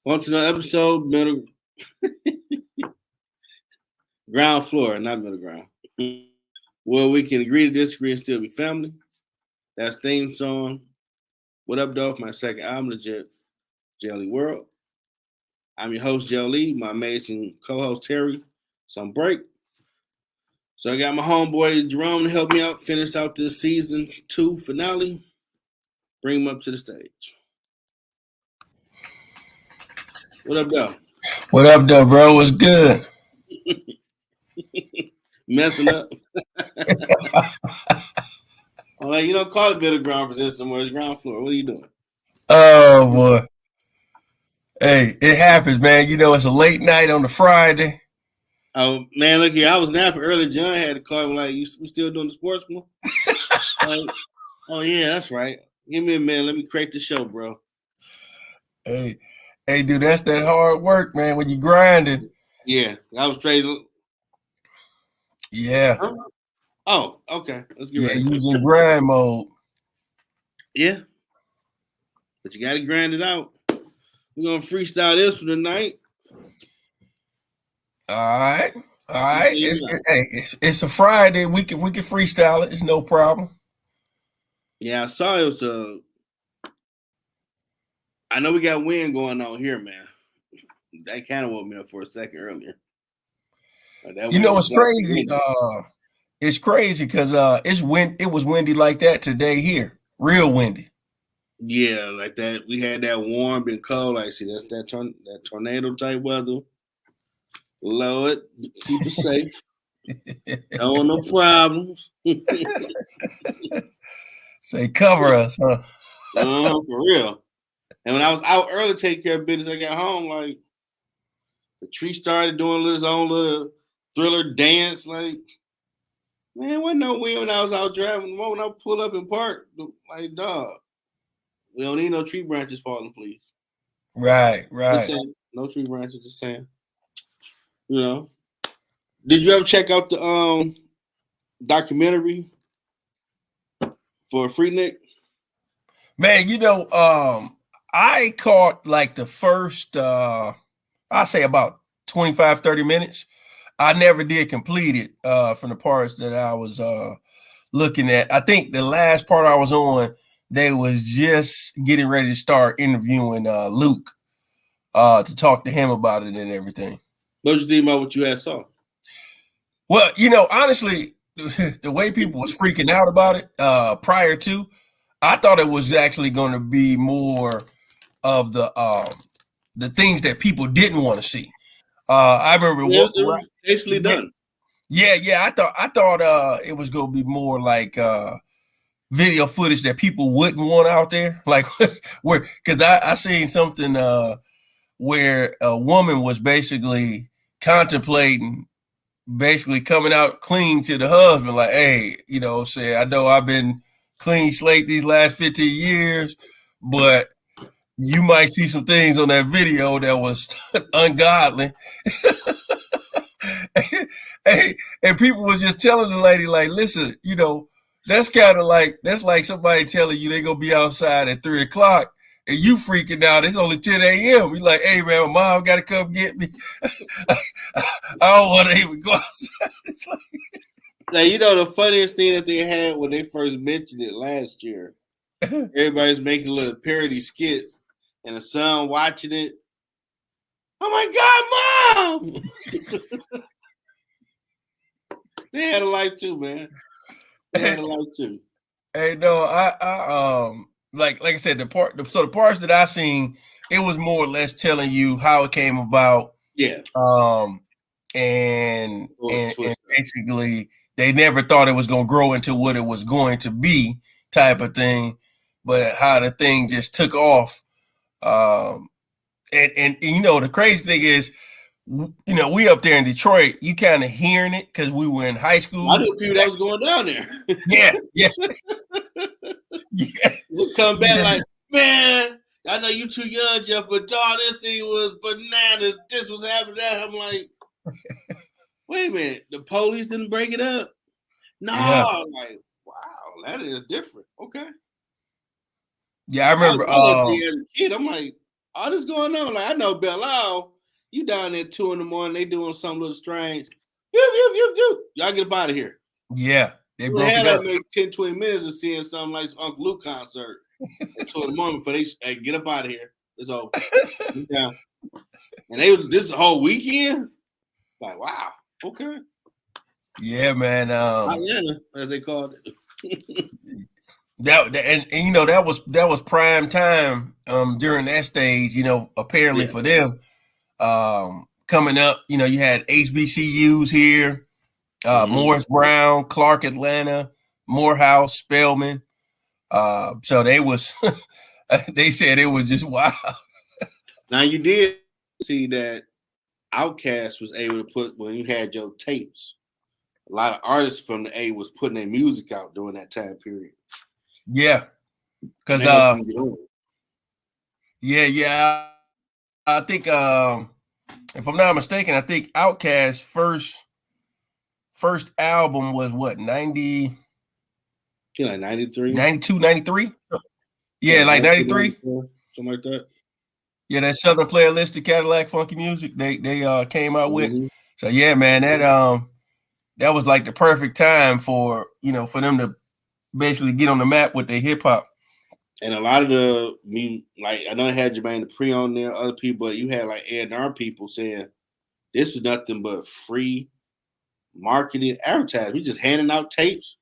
On to another episode, middle ground floor, not middle ground. Where we can agree to disagree and still be family. That's theme song. What up, Dolph? My second album, Legit Jelly World. I'm your host, Jelly, my amazing co-host, Teri. Some break. So I got my homeboy, Jerome, to help me out, finish out this season 2 finale. Bring him up to the stage. What up, though? What up, though, bro? What's good? Messing up. I'm like, you don't call it middle ground for this somewhere. It's ground floor. What are you doing? Oh, boy. Hey, it happens, man. You know, it's a late night on the Friday. Oh, man, look here. I was napping early. John had to call me like, we still doing the sports one? Like, oh, yeah, that's right. Give me a minute. Let me create the show, bro. Hey, dude, that's that hard work, man, when you grinding. Yeah, I was straight. Yeah. Huh? Oh, okay. Let's get ready. Yeah, using grind mode. Yeah. But you got to grind it out. We're going to freestyle this for tonight. All right. It's a Friday. We can freestyle it. It's no problem. Yeah, I saw it was I know we got wind going on here, man. That kind of woke me up for a second earlier. You know, it's crazy. It's crazy because it was windy like that today here. Real windy. Yeah, like that. We had that warm and cold. Like, see, that's that tornado type weather. Lord, keep it safe. No problems. Say cover us, huh? For real. And when I was out early to take care of business, I got home, like, the tree started doing his own little thriller dance. Like, man, wasn't no wind when I was out driving. When I pull up and park, like, dog, we don't need no tree branches falling, please. Right. No tree branches, just saying. You know. Did you ever check out the documentary for Freaknik? Man, you know, I caught like the first I say about 25, 30 minutes. I never did complete it from the parts that I was looking at. I think the last part I was on, they was just getting ready to start interviewing Luke to talk to him about it and everything. What did you think about what you had saw? Well, you know, honestly, the way people was freaking out about it prior to, I thought it was actually going to be more of the things that people didn't want to see. I remember it was basically done. Yeah. I thought it was going to be more like video footage that people wouldn't want out there, like where because I seen something where a woman was basically contemplating. Basically coming out clean to the husband, like, hey, you know, say, I know I've been clean slate these last 15 years, but you might see some things on that video that was ungodly. And people was just telling the lady, like, listen, you know, that's like somebody telling you they're gonna be outside at 3:00 and you freaking out. It's only 10 a.m. You're like, hey man, my mom gotta come get me. I don't want to even go outside. It's like, now, you know, the funniest thing that they had when they first mentioned it last year, everybody's making little parody skits and the son watching it. Oh my God, Mom! They had a life too, man. They had a life too. Hey, no, I like I said, the parts that I seen, it was more or less telling you how it came about. Yeah. And basically they never thought it was going to grow into what it was going to be, type of thing, but how the thing just took off. And you know, the crazy thing is, you know, we up there in Detroit, you kind of hearing it because we were in high school. I knew people that was going down there. Yeah. We'll come back like, man, I know you too young, Jeff, but dog, this thing was bananas. This was happening. That I'm like, wait a minute, the police didn't break it up? No, yeah. I'm like, wow, that is different. Okay. Yeah, I remember. As a kid, I'm like, all this going on. Like I know Belle Isle, you down there 2 a.m, they doing something a little strange. Y'all get up out of here. Yeah, they broke had it up. Like maybe 10, 20 minutes of seeing something like some Uncle Luke concert at 2 a.m. before they get up out of here. It's over. Yeah. And this whole weekend? Like, wow, okay. Yeah, man. Atlanta, as they called it. and you know that was prime time during that stage, you know, apparently for them. Coming up, you know, you had HBCUs here, Morris Brown, Clark Atlanta, Morehouse, Spelman. So they was they said it was just wild. Now you did see that Outkast was able to put, when you had your tapes, a lot of artists from the A was putting their music out during that time period. Yeah. Because I think if I'm not mistaken, I think Outkast's first album was what, 90? Yeah, like 93? 92, 93? Yeah, like 93. Something like that. Yeah, that Southern Playlist, the Cadillac Funky Music, they came out with. So yeah, man, that was like the perfect time for, you know, for them to basically get on the map with their hip hop. And a lot of like I know they had Jermaine Dupri on there, other people, but you had like A&R people saying this was nothing but free marketing advertising. We just handing out tapes,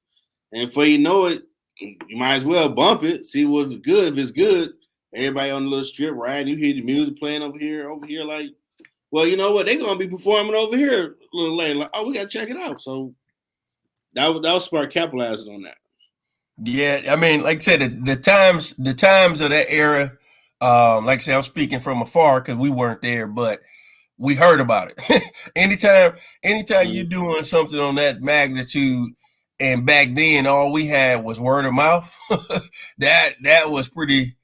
and before you know it, you might as well bump it, see what's good. If it's good, everybody on the little strip riding, you hear the music playing over here, like, well, you know what? They're gonna be performing over here a little later. Like, oh, we gotta check it out. So that was smart capitalizing on that. Yeah, I mean, like I said, the times of that era, like I said, I'm speaking from afar because we weren't there, but we heard about it. anytime you're doing something on that magnitude, and back then all we had was word of mouth, that was pretty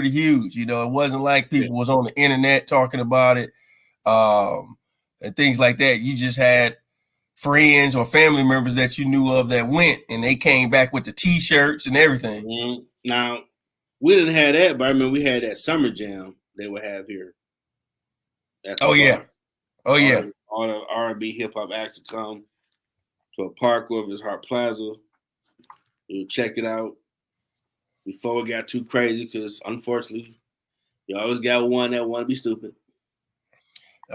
huge. You know, it wasn't like people was on the internet talking about it, and things like that. You just had friends or family members that you knew of that went, and they came back with the T-shirts and everything. Now, we didn't have that, but I remember we had that summer jam they would have here. Oh yeah. All the R&B hip hop acts would come to a park over his Hart Plaza. You would check it out before it got too crazy, because unfortunately, you always got one that want to be stupid.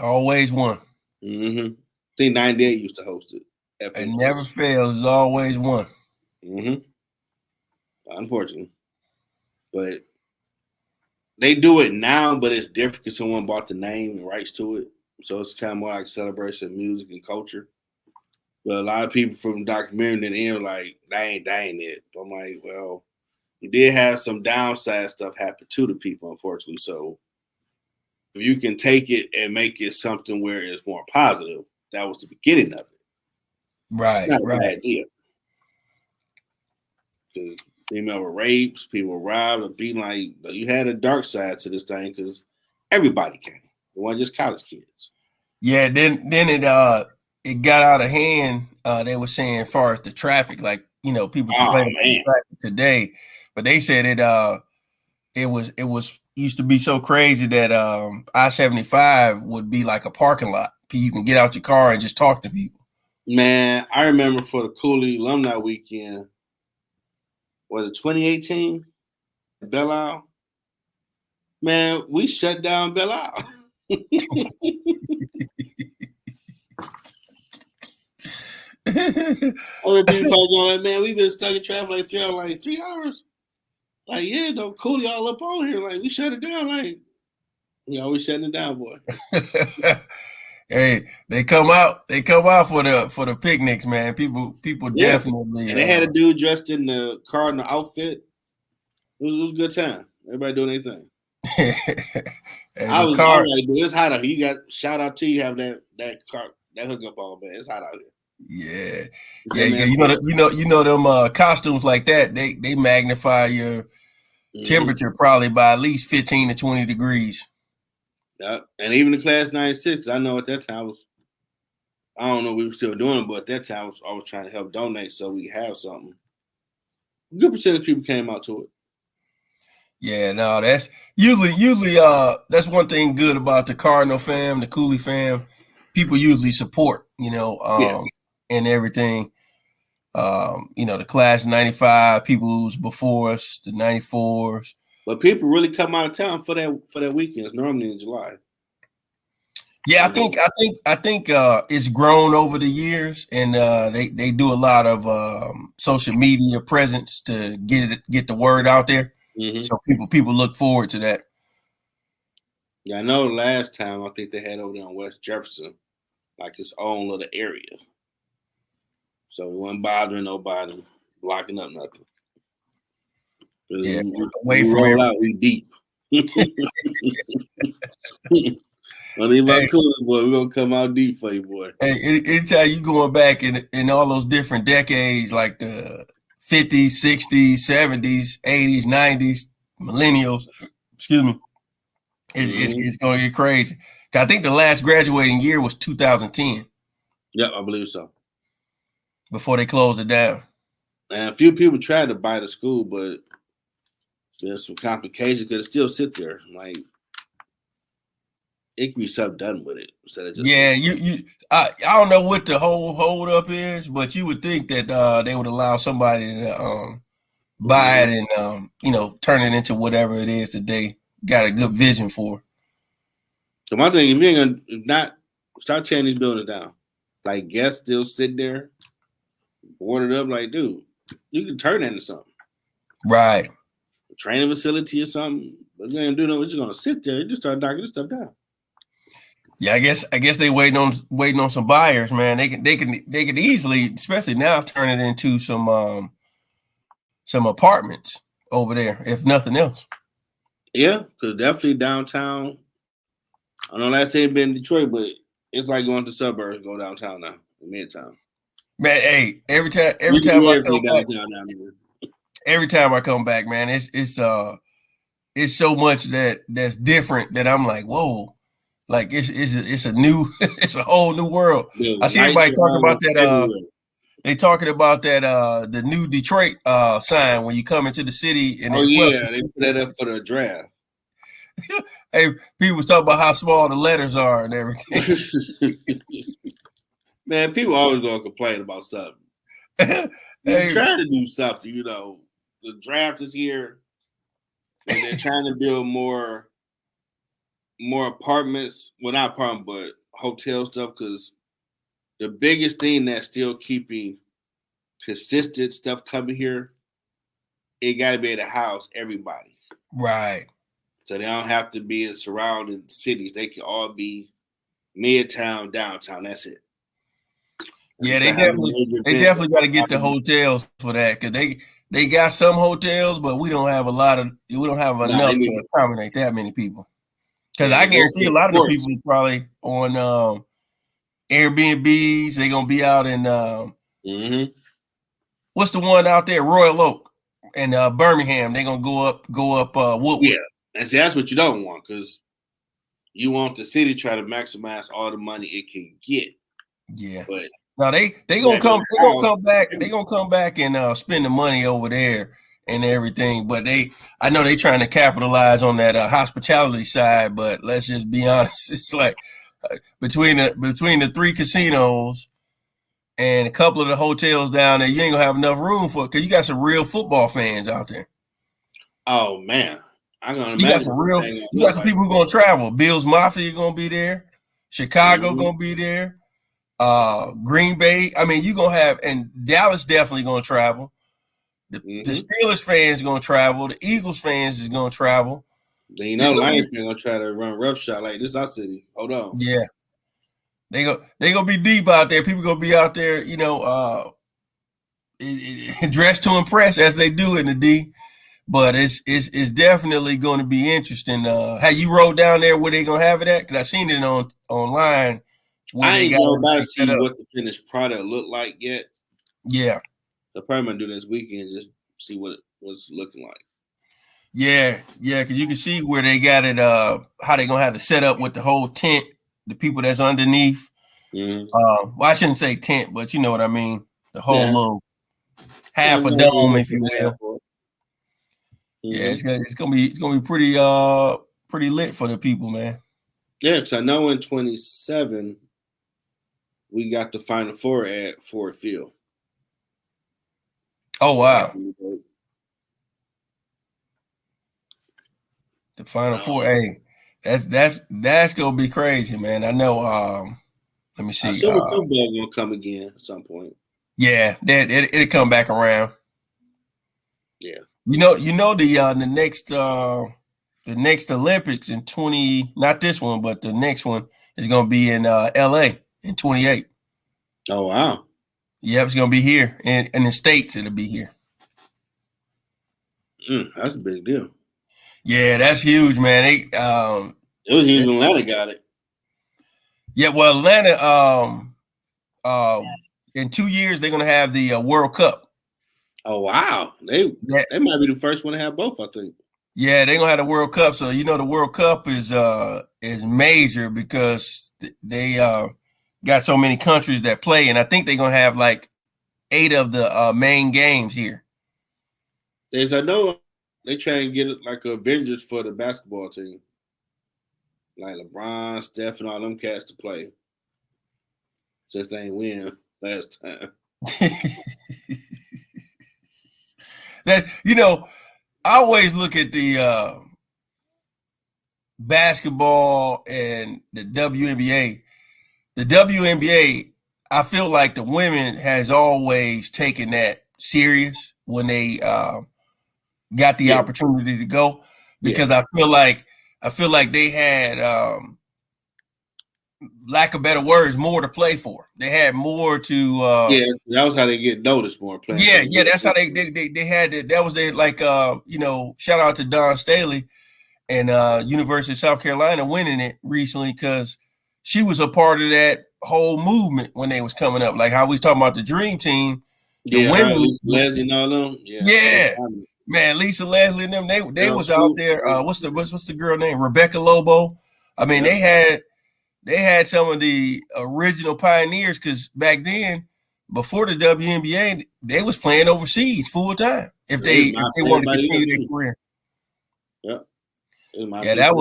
Always one. I think 98 used to host it. It never fails. It's always one. Unfortunately. But they do it now, but it's different because someone bought the name and rights to it. So it's kind of more like a celebration of music and culture. But a lot of people from the documentary in the end were like, that ain't it. But I'm like, well, you did have some downside stuff happen to the people, unfortunately. So if you can take it and make it something where it's more positive, that was the beginning of it. Right, it's not a bad idea. Because female were rapes, people were robbed, or beaten. Like, you had a dark side to this thing because everybody came. It wasn't just college kids. Yeah, then it got out of hand. They were saying as far as the traffic, like, you know, people complaining about the traffic today, but they said it was used to be so crazy that I-75 would be like a parking lot. You can get out your car and just talk to people. Man, I remember for the Cooley Alumni Weekend, was it 2018? Belle Isle? Man, we shut down Belle Isle. Other people probably going like, man, we've been stuck in traffic like 3 hours. Like, yeah, don't Cooley all up on here. Like, we shut it down. Like, you know, we shutting it down, boy. Hey, they come out for the picnics, man. People definitely. And they had a dude dressed in the Cardinal outfit. It was a good time. Everybody doing their thing. I was like, dude, it's hot out here. You got, shout out to you, have that hookup on, man. It's hot out here. Yeah. You know them costumes like that. They magnify your temperature probably by at least 15 to 20 degrees. Yeah, and even the class 96, I know at that time I don't know if we were still doing it, but at that time I was trying to help donate so we have something. A good percentage of people came out to it. Yeah, no, that's usually that's one thing good about the Cardinal fam, the Cooley fam. People usually support, Yeah. and everything. The class of 95, people who's before us, the 94s. But people really come out of town for that weekend. It's normally in July. Yeah, I think it's grown over the years, and they do a lot of social media presence to get the word out there. Mm-hmm. So people look forward to that. Yeah, I know last time I think they had over there on West Jefferson, like its own little area. So we wasn't bothering nobody, blocking up nothing. Yeah, we roll out, we deep. Don't leave my cooler, boy. We're gonna come out deep for you, boy. Hey, anytime you going back in all those different decades, like the 50s, 60s, 70s, 80s, 90s, millennials, excuse me, it's going to get crazy. I think the last graduating year was 2010. Yep, I believe so. Before they closed it down. And a few people tried to buy the school, but there's some complications because it still sit there. Like, it can be something done with it instead of just I don't know what the whole hold up is, but you would think that they would allow somebody to buy it and turn it into whatever it is that they got a good vision for. So my thing, if you ain't gonna not start tearing these buildings down, like guests still sit there, boarded up, like, dude, you can turn that into something. Right. A training facility or something. But you ain't do no, you're just gonna sit there and just start knocking this stuff down. Yeah, I guess they waiting on some buyers, man. They could easily, especially now, turn it into some apartments over there, if nothing else. Yeah, because definitely downtown. I know last time been in Detroit, but it's like going to suburbs, go downtown now, in Midtown. Man, hey, every time I come back, every time I come back, man, it's so much that's different that I'm like, whoa. Like it's a new, it's a whole new world. Yeah, I see everybody talking about that. They talking about that the new Detroit sign when you come into the city. And they put that up for the draft. Hey, people was talking about how small the letters are and everything. Man, people always gonna complain about something. They're trying to do something, The draft is here, and they're trying to build more apartments. Well, not apartments, but hotel stuff. Because the biggest thing that's still keeping consistent stuff coming here, it got to be able to house everybody. Right. So they don't have to be in surrounding cities. They can all be midtown, downtown. That's it. Yeah, they definitely got to get the hotels for that because they got some hotels, but we don't have enough to accommodate that many people. Because I guarantee a lot of the people probably on Airbnbs. They're gonna be out in what's the one out there, Royal Oak and Birmingham. They're gonna go up Woodward. Yeah, and see, that's what you don't want because you want the city to try to maximize all the money it can get. Yeah, but now they gonna come. They gonna come back. They gonna come back and spend the money over there and everything. But I know they trying to capitalize on that hospitality side. But let's just be honest. It's like between the three casinos and a couple of the hotels down there, you ain't gonna have enough room for it because you got some real football fans out there. Oh man, you got some people who gonna travel. Bills Mafia gonna be there. Chicago gonna be there. Green Bay. I mean, you gonna have, and Dallas definitely gonna travel. The Steelers fans gonna travel. The Eagles fans is gonna travel. Lions fans gonna try to run roughshod like this. Our city. Hold on. Yeah, they gonna be deep out there. People gonna be out there, dressed to impress as they do in the D. But it's definitely going to be interesting. How you rode down there where they gonna have it at? Because I seen it online. I ain't about to see what the finished product look like yet. Yeah, they're probably gonna do this weekend just see what it's looking like. Yeah, because you can see where they got it. How they gonna have to set up with the whole tent, the people that's underneath. Well, I shouldn't say tent, but you know what I mean. The whole little half a dome, if you will. Yeah, it's gonna be pretty lit for the people, man. Yeah, because I know in 27 we got the Final Four at Ford Field. Oh wow, the Final Four. Hey, that's gonna be crazy, man. I know. Let me see. I assume football gonna come again at some point. Yeah, it'll come back around. Yeah. You know the next Olympics in 20, not this one, but the next one is gonna be in LA in 28. Oh wow. Yeah, it's gonna be here in the States. It'll be here. That's a big deal. Yeah, that's huge, man. It was huge. Atlanta got it. Yeah, well, Atlanta. In 2 years they're gonna have the World Cup. Oh wow, they might be the first one to have both. I think. Yeah, they're gonna have the World Cup. So the World Cup is major because they got so many countries that play, and I think they're gonna have like 8 of the main games here. As I know, they try and get it like Avengers for the basketball team, like LeBron, Steph, and all them cats to play. Just ain't win last time. That I always look at the basketball and the WNBA. The WNBA, I feel like the women has always taken that serious when they got the opportunity to go, because I feel like they had lack of better words, more to play for. They had more to that was how they get noticed more playing. Yeah, that's how they had it. That was their shout out to Don Staley and University of South Carolina winning it recently, because she was a part of that whole movement when they was coming up. Like how we was talking about the Dream Team. The women, Lisa Leslie and all them. Yeah. Man, Lisa Leslie and them, they was out there. What's the girl name? Rebecca Lobo. I mean, they had some of the original pioneers, because back then, before the WNBA, they was playing overseas full time if they wanted to continue their career. Yeah, that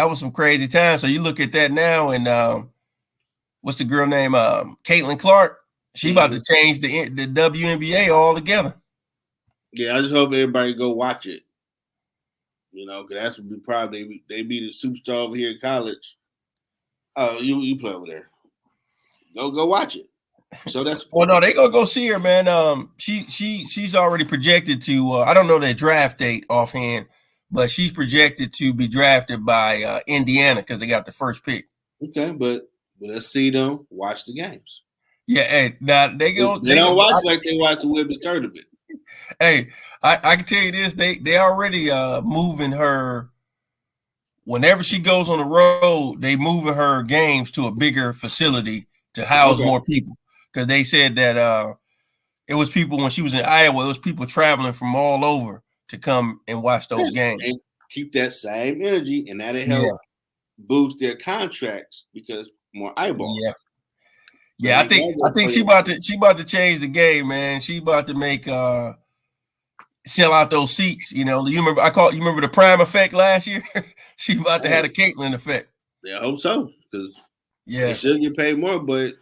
was some crazy time. So you look at that now, and what's the girl name? Caitlin Clark. She about to change the WNBA altogether. Yeah, I just hope everybody go watch it. Because that's what we probably they be the superstar over here in college. Oh, you play over there. Go watch it. So that's well, no, they gonna go see her, man. She's already projected to. I don't know their draft date offhand, but she's projected to be drafted by Indiana because they got the first pick. Okay, but let's see them watch the games. Yeah, hey, now they don't watch like they watch the women's tournament. Hey, I can tell you this: they already moving her. Whenever she goes on the road, they moving her games to a bigger facility to house more people, because they said that it was people when she was in Iowa. It was people traveling from all over to come and watch those games. And keep that same energy, and that'll help boost their contracts because more eyeballs. Yeah, I think she about to change the game, man. She about to make sell out those seats. You remember you remember the Prime effect last year? She about to have a Caitlin effect. Yeah, I hope so, because they should get paid more. But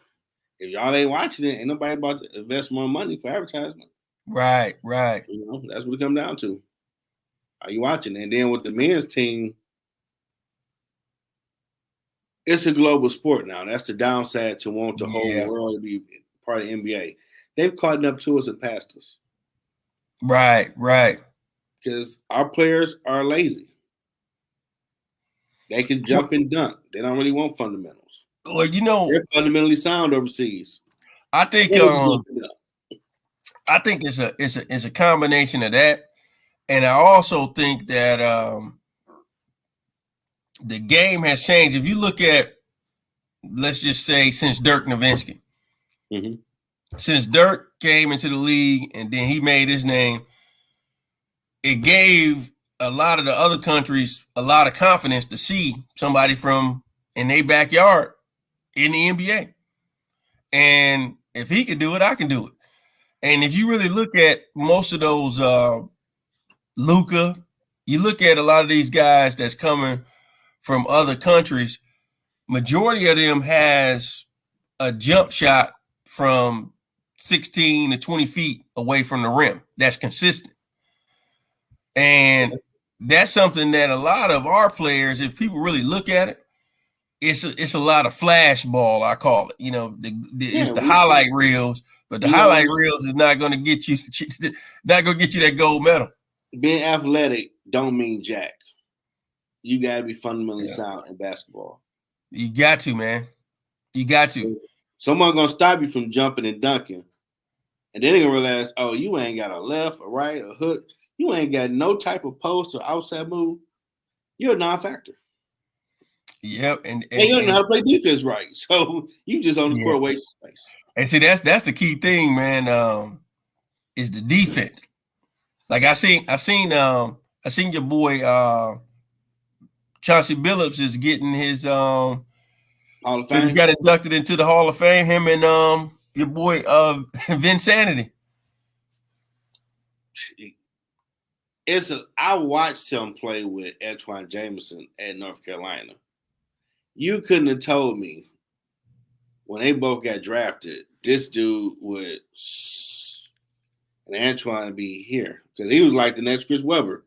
if y'all ain't watching it, ain't nobody about to invest more money for advertisement. Right. That's what it comes down to. Are you watching? And then with the men's team, it's a global sport now. That's the downside to want the whole world to be part of the NBA. They've caught up to us and passed us. Right. Because our players are lazy. They can jump and dunk. They don't really want fundamentals. Well, they're fundamentally sound overseas. I think it's a combination of that, and I also think that the game has changed. If you look at, let's just say, since Dirk Nowitzki, since Dirk came into the league and then he made his name, it gave a lot of the other countries a lot of confidence to see somebody from in their backyard in the NBA. And if he can do it, I can do it. And if you really look at most of those, Luka. You look at a lot of these guys that's coming from other countries. Majority of them has a jump shot from 16 to 20 feet away from the rim. That's consistent. And that's something that a lot of our players, if people really look at it, it's a lot of flash ball, I call it. You know, it's the highlight reels, but the highlight reels is not going to get you that gold medal. Being athletic don't mean jack. You got to be fundamentally sound in basketball. You got to, man. You got to. Someone going to stop you from jumping and dunking. And then they're going to realize, oh, you ain't got a left, a right, a hook. You ain't got no type of post or outside move. You're a non-factor. Yep. And you don't know how to play defense right. So you just on the court wasting space. And see, that's the key thing, man, is the defense. Like I seen your boy Chauncey Billups is getting his Hall of Fame. He got inducted into the Hall of Fame. Him and your boy Vinsanity. I watched him play with Antoine Jameson at North Carolina. You couldn't have told me when they both got drafted, this dude would and Antoine be here because he was like the next Chris Webber.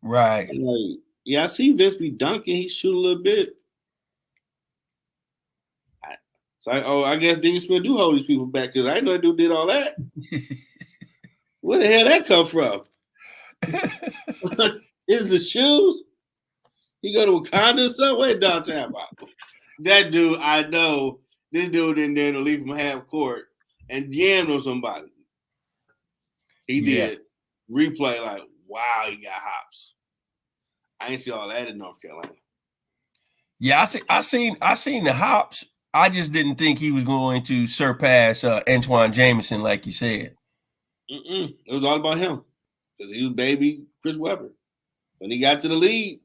Right. Like, yeah, I see Vince be dunking. He shoot a little bit. I guess Dean Smith do hold these people back because I didn't know that dude did all that. Where the hell that come from? Is the shoes? He go to Wakanda or something? Where downtown about? That dude, I know. This dude in there to leave him half court and yammed on somebody. He did replay like, wow, he got hops. I ain't see all that in North Carolina. Yeah, I seen the hops. I just didn't think he was going to surpass Antoine Jameson, like you said. It was all about him because he was baby Chris Webber. When he got to the league,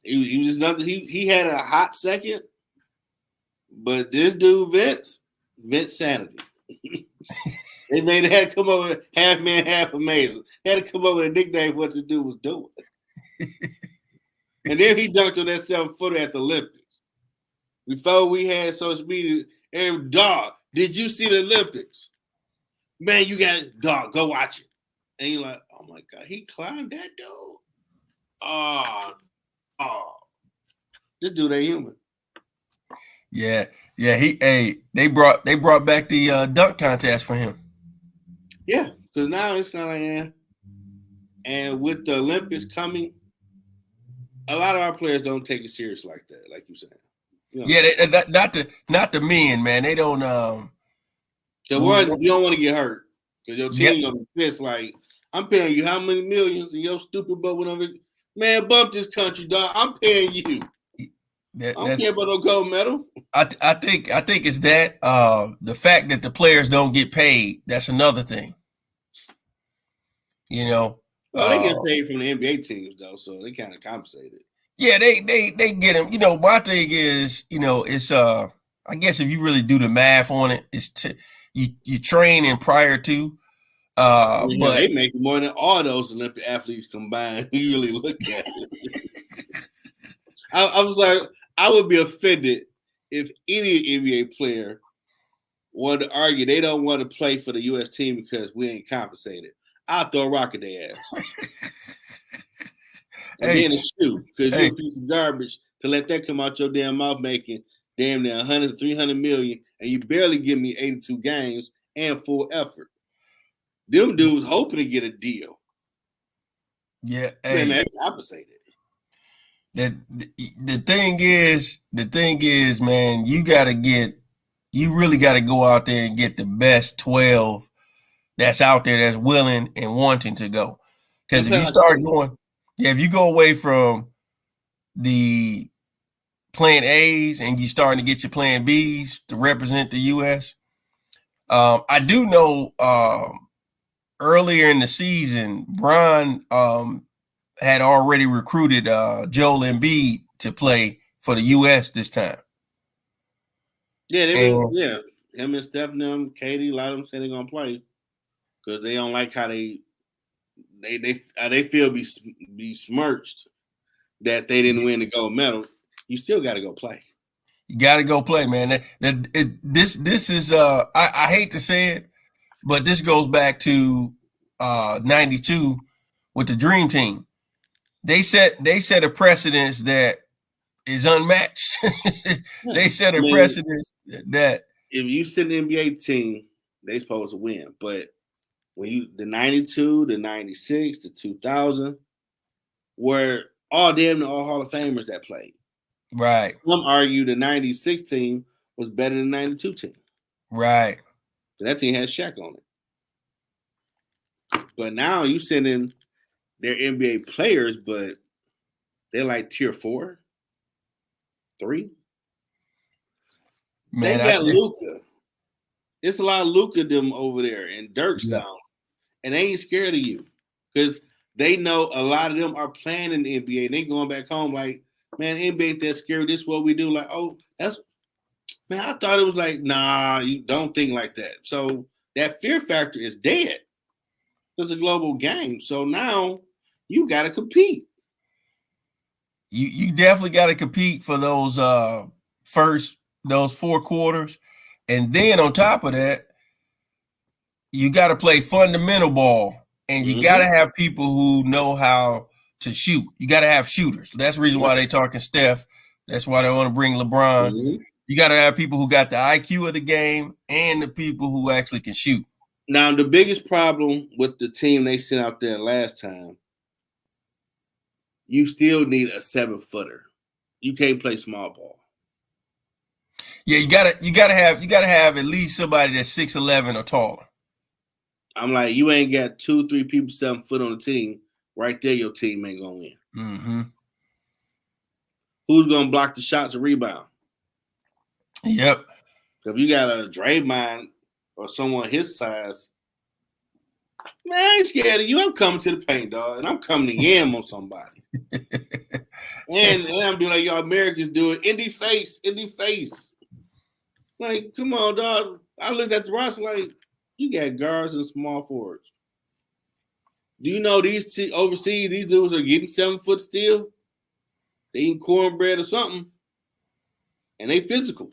he was just nothing. He had a hot second, but this dude Vince Sanity. They made it had to come over half man, half amazing. They had to come over and nickname what this dude was doing. And then he dunked on that 7-footer at the Olympics. Before we had social media, and dog, did you see the Olympics? Man, you got dog, go watch it. And you're like, oh my God, he climbed that dude. Oh, this dude ain't human. Yeah. They brought back the dunk contest for him. Yeah, because now it's kind of like, yeah. And with the Olympics coming, a lot of our players don't take it serious like that, like you said. You know, yeah, not the men, man. They don't. You don't want to get hurt because your team gonna be pissed. Like, I'm paying you how many millions, and your stupid butt went over. Man, bump this country, dog. I'm paying you. I don't care about no gold medal. I think it's that the fact that the players don't get paid. That's another thing. You know. Well, they get paid from the NBA teams though, so they kind of compensated. Yeah, they get them. You know, my thing is, you know, it's I guess if you really do the math on it, it's you train in prior to. But they make more than all those Olympic athletes combined. You really look at it. I was like, I would be offended if any NBA player wanted to argue they don't want to play for the U.S. team because we ain't compensated. I'll throw a rock at their ass. And then a shoe, because you're a piece of garbage to let that come out your damn mouth making damn near 100, 300 million, and you barely give me 82 games and full effort. Them dudes hoping to get a deal. Yeah, man, that's compensated. The thing is, man, you really got to go out there and get the best 12 that's out there that's willing and wanting to go. Because if you start going, if you go away from the plan A's and you starting to get your plan B's to represent the U.S., I do know earlier in the season, Bron had already recruited Joel Embiid to play for the U.S. this time. Yeah, him and Steph, Katie, a lot of them say they're gonna play because they don't like how they they feel be smirched that they didn't win the gold medal. You still got to go play. You got to go play, man. This is I hate to say it, but this goes back to 92 with the Dream Team. They set a precedence that is unmatched. They set a precedence that if you send the NBA team, they supposed to win. But when the 92, the 96, the 2000, were all damn all Hall of Famers that played. Right. Some argue the 96 team was better than the 92 team. Right. That team had Shaq on it. But now you send in their NBA players, but they're like tier 4, 3. Man, they got Luka. It's a lot of Luka them over there and Dirk's down. And they ain't scared of you. Because they know a lot of them are playing in the NBA. They going back home like, man, NBA ain't that scary. This is what we do. Like, oh, man, I thought it was like, nah, you don't think like that. So that fear factor is dead. It's a global game. So now you got to compete. You definitely got to compete for those those 4 quarters. And then on top of that, you got to play fundamental ball. And you got to have people who know how to shoot. You got to have shooters. That's the reason why they talking Steph. That's why they want to bring LeBron. You got to have people who got the IQ of the game and the people who actually can shoot. Now, the biggest problem with the team they sent out there last time, you still need a 7-footer. You can't play small ball. Yeah, you gotta have at least somebody that's 6'11" or taller. I'm like, you ain't got 2-3 people 7 foot on the team. Right there, your team ain't gonna win. Mm-hmm. Who's gonna block the shots or rebound? Yep. If you got a Draymond or someone his size, man, I ain't scared of you. I'm coming to the paint, dog, and I'm coming to yam on somebody. and I'm doing like y'all Americans do it. Indie face. Like, come on, dog. I looked at the roster like, you got guards and small forwards. Do you know these overseas, these dudes are getting 7 foot still? They eating cornbread or something. And they physical.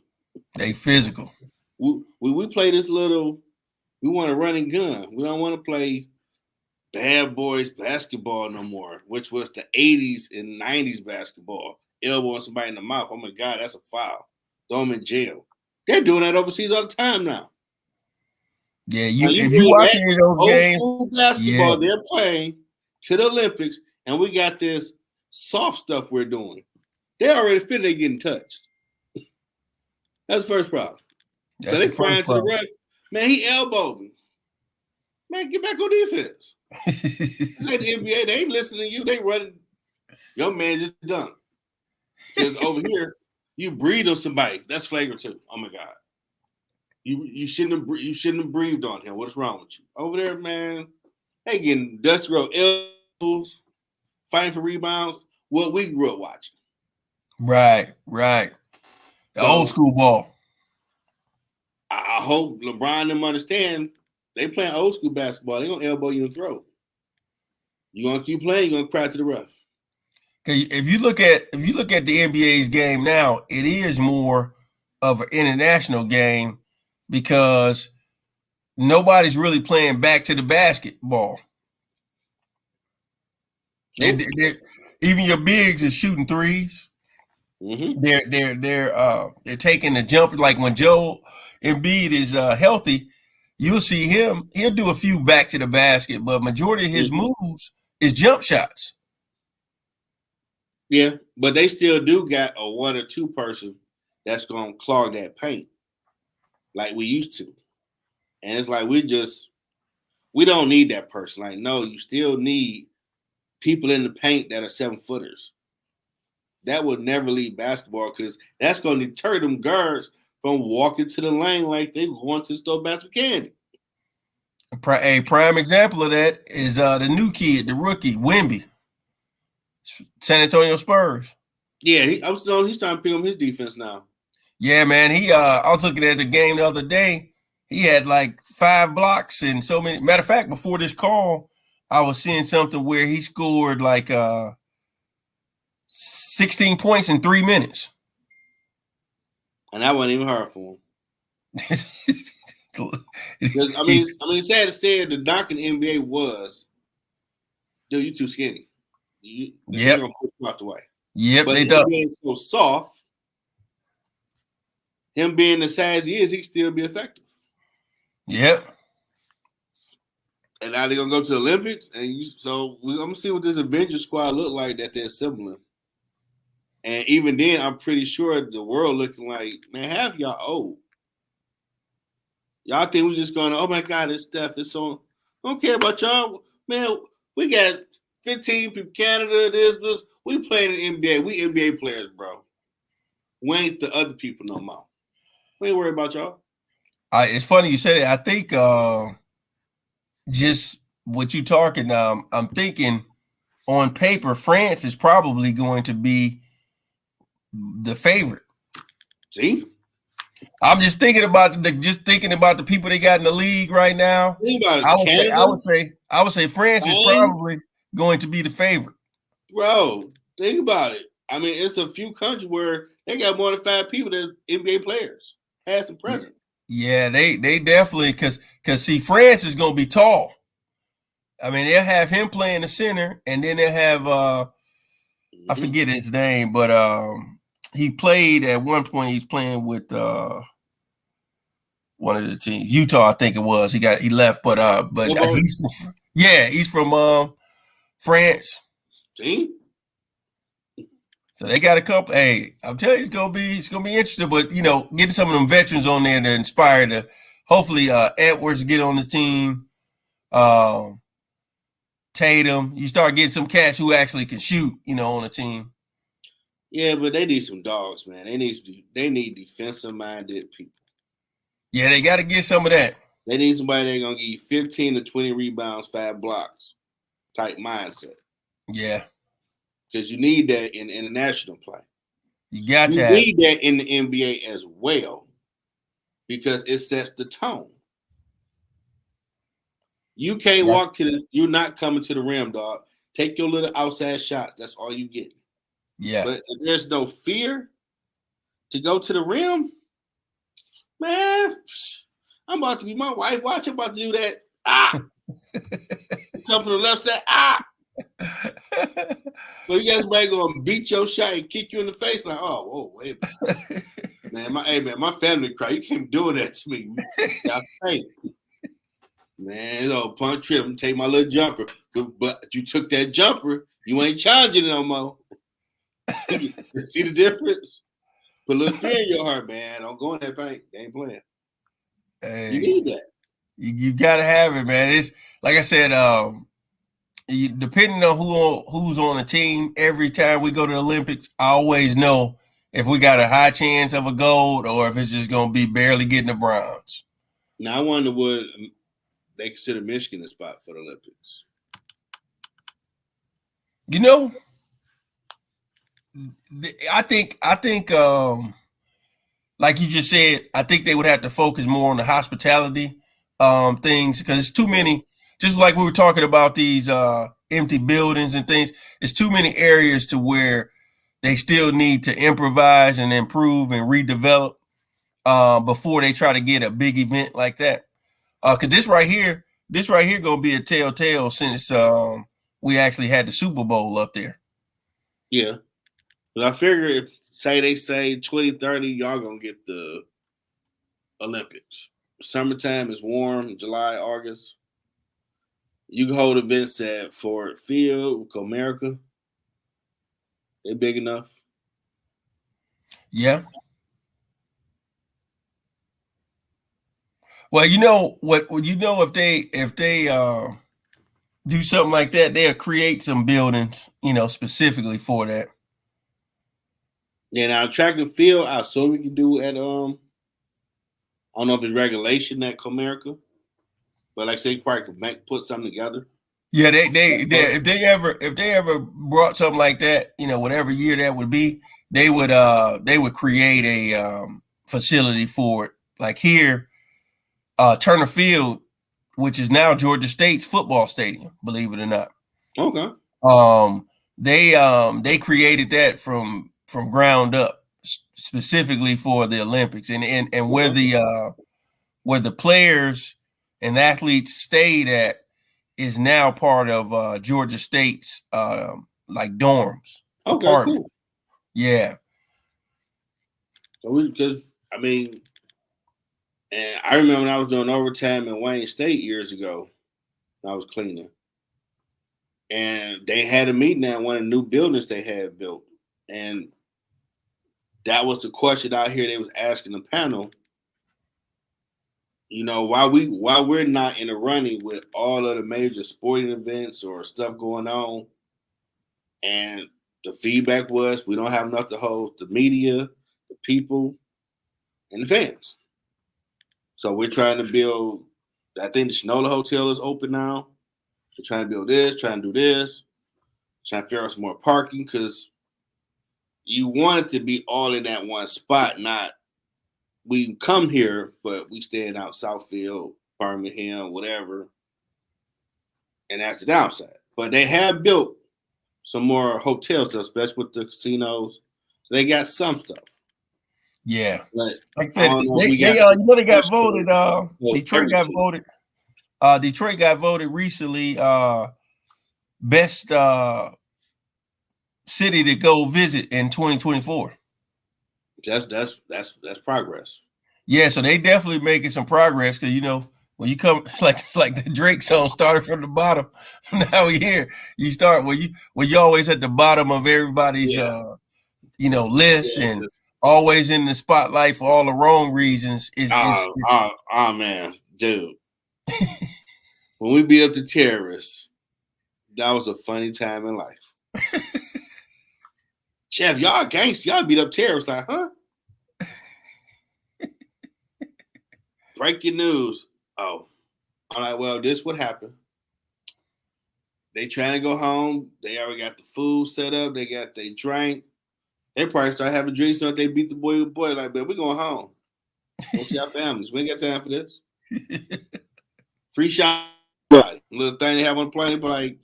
We play this little, we want to run and gun. We don't want to play bad boys basketball no more, which was the 80s and 90s basketball. Elbowing somebody in the mouth. Oh my God, that's a foul. Throw them in jail. They're doing that overseas all the time now. Yeah, if you watching those games, basketball they're playing to the Olympics, and we got this soft stuff we're doing. They already feel they getting touched. That's the first problem. So they crying to the ref. Man, he elbowed me. Man, get back on defense. Like the NBA, they ain't listening to you. They running. Your man just dunked. Because over here, you breathe on somebody. That's flagrant too. Oh my God. You shouldn't have breathed on him. What's wrong with you? Over there, man, they getting industrial elbows, fighting for rebounds. What we grew up watching. Right. The old school ball. I hope LeBron and them understand they playing old school basketball. They're gonna elbow you in the throat. You're gonna keep playing, you're gonna cry to the ref. If you look at the NBA's game now, it is more of an international game because nobody's really playing back to the basketball. Nope. Even your bigs is shooting threes. Mm-hmm. They're taking the jump. Like when Joel Embiid is healthy, you'll see him. He'll do a few back to the basket, but majority of his moves is jump shots. Yeah, but they still do got a 1 or 2 person that's gonna clog that paint like we used to. And it's like we don't need that person. Like, no, you still need people in the paint that are 7-footers. That would never leave basketball because that's going to deter them guards from walking to the lane like they want to store basket candy. A prime example of that is the new kid, the rookie, Wemby, San Antonio Spurs. Yeah, he's trying to pick up his defense now. Yeah, man. I was looking at the game the other day. He had like 5 blocks and so many. Matter of fact, before this call, I was seeing something where he scored like 16 points in 3 minutes. And that wasn't even hard for him. I mean, sad to say, the knock in the NBA was, dude, you too skinny. They're gonna put you out the way. Yep, but they him being so soft, him being the size he is, he still be effective. Yep. And now they're gonna go to the Olympics, and I'm gonna see what this Avengers squad look like that they're assembling. And even then, I'm pretty sure the world looking like, man, half y'all old. Y'all think we're just going, oh my God, this stuff is so. I don't care about y'all, man. We got 15 people, Canada, this. We playing in the NBA. We NBA players, bro. We ain't the other people no more. We ain't worried about y'all. It's funny you said it. I think just what you talking. I'm thinking on paper, France is probably going to be the favorite. See, I'm just thinking about the people they got in the league right now. I would say France is probably going to be the favorite. Bro, think about it. I mean, it's a few countries where they got more than 5 people that are NBA players, past and present. Yeah, they definitely because see, France is going to be tall. I mean, they'll have him playing the center, and then they'll have I forget his name, but he played at one point. He's playing with one of the teams, Utah, I think it was. He left, but he's from France. See? So they got a couple. Hey, I'm telling you, it's gonna be interesting. But getting some of them veterans on there to inspire to hopefully Edwards get on the team. Tatum, you start getting some cats who actually can shoot, on the team. Yeah, but they need some dogs, man. They need defensive minded people. Yeah, they got to get some of that. They need somebody that's gonna give you 15 to 20 rebounds, 5 blocks, type mindset. Yeah. Because you need that in international play. You need that in the NBA as well, because it sets the tone. You can't walk you're not coming to the rim, dog. Take your little outside shots. That's all you get. Yeah. But if there's no fear to go to the rim, man, I'm about to be my wife. Watch, I'm about to do that. Come from the left side. So you guys might go and beat your shot and kick you in the face like, oh, whoa, wait a minute. My family cry. You can't do that to me. Man, punch trip and take my little jumper. But you took that jumper, you ain't challenging it no more. See the difference? Put a little fear in your heart, man. Don't go in that paint. They ain't playing. Hey, you need that. You gotta have it, man. It's like I said, depending on who's on the team, every time we go to the Olympics, I always know if we got a high chance of a gold or if it's just gonna be barely getting the bronze. Now I wonder would they consider Michigan a spot for the Olympics? I think like you just said, I think they would have to focus more on the hospitality things, because it's too many, just like we were talking about these empty buildings and things, it's too many areas to where they still need to improvise and improve and redevelop before they try to get a big event like that. Because this right here gonna be a telltale since we actually had the Super Bowl up there. Yeah. But I figure if they say 2030, y'all gonna get the Olympics. Summertime is warm, July, August. You can hold events at Ford Field, Comerica. They're big enough. Yeah. Well, if they do something like that, they'll create some buildings, specifically for that. Yeah, now track and field, I assume we can do at I don't know if it's regulation at Comerica, but like I say, you probably could put something together. Yeah, if they ever brought something like that, whatever year that would be, they would create a facility for it. Like here, Turner Field which is now Georgia State's football stadium, believe it or not. Okay. They created that from ground up specifically for the Olympics, and where the players and athletes stayed at is now part of Georgia State's like dorms. Okay, apartment. cool. Yeah. So because I mean, and I remember when I was doing overtime in Wayne State years ago, when I was cleaning, and they had a meeting at one of the new buildings they had built, and that was the question out here they was asking the panel. You know, while we're not in the running with all of the major sporting events or stuff going on, and the feedback was we don't have enough to host the media, the people, and the fans. So we're trying to build. I think the Shinola Hotel is open now. We're trying to build this, trying to do this, trying to figure out some more parking because you want it to be all in that one spot, not we come here, but we stand out Southfield, Birmingham, whatever, and that's the downside. But they have built some more hotel stuff, especially with the casinos. So they got some stuff. Yeah. But like I said, they got voted. Detroit got everything. voted. Detroit got voted recently best city to go visit in 2024. That's progress. Yeah, so they definitely making some progress because when you come it's like the Drake song started from the bottom. Now we here. You start when you always at the bottom of everybody's list and always in the spotlight for all the wrong reasons. Oh man, dude. When we beat up the terrorists, that was a funny time in life. Chef, y'all gangster, y'all beat up terrorists, like, huh? Breaking news. Oh, all right, well, this what happened. They trying to go home. They already got the food set up. They got their drink. They probably start having drinks so they beat the boy like, man, we going home. Go to our families. We ain't got time for this. Free shot. Little thing they have on the plane, but like,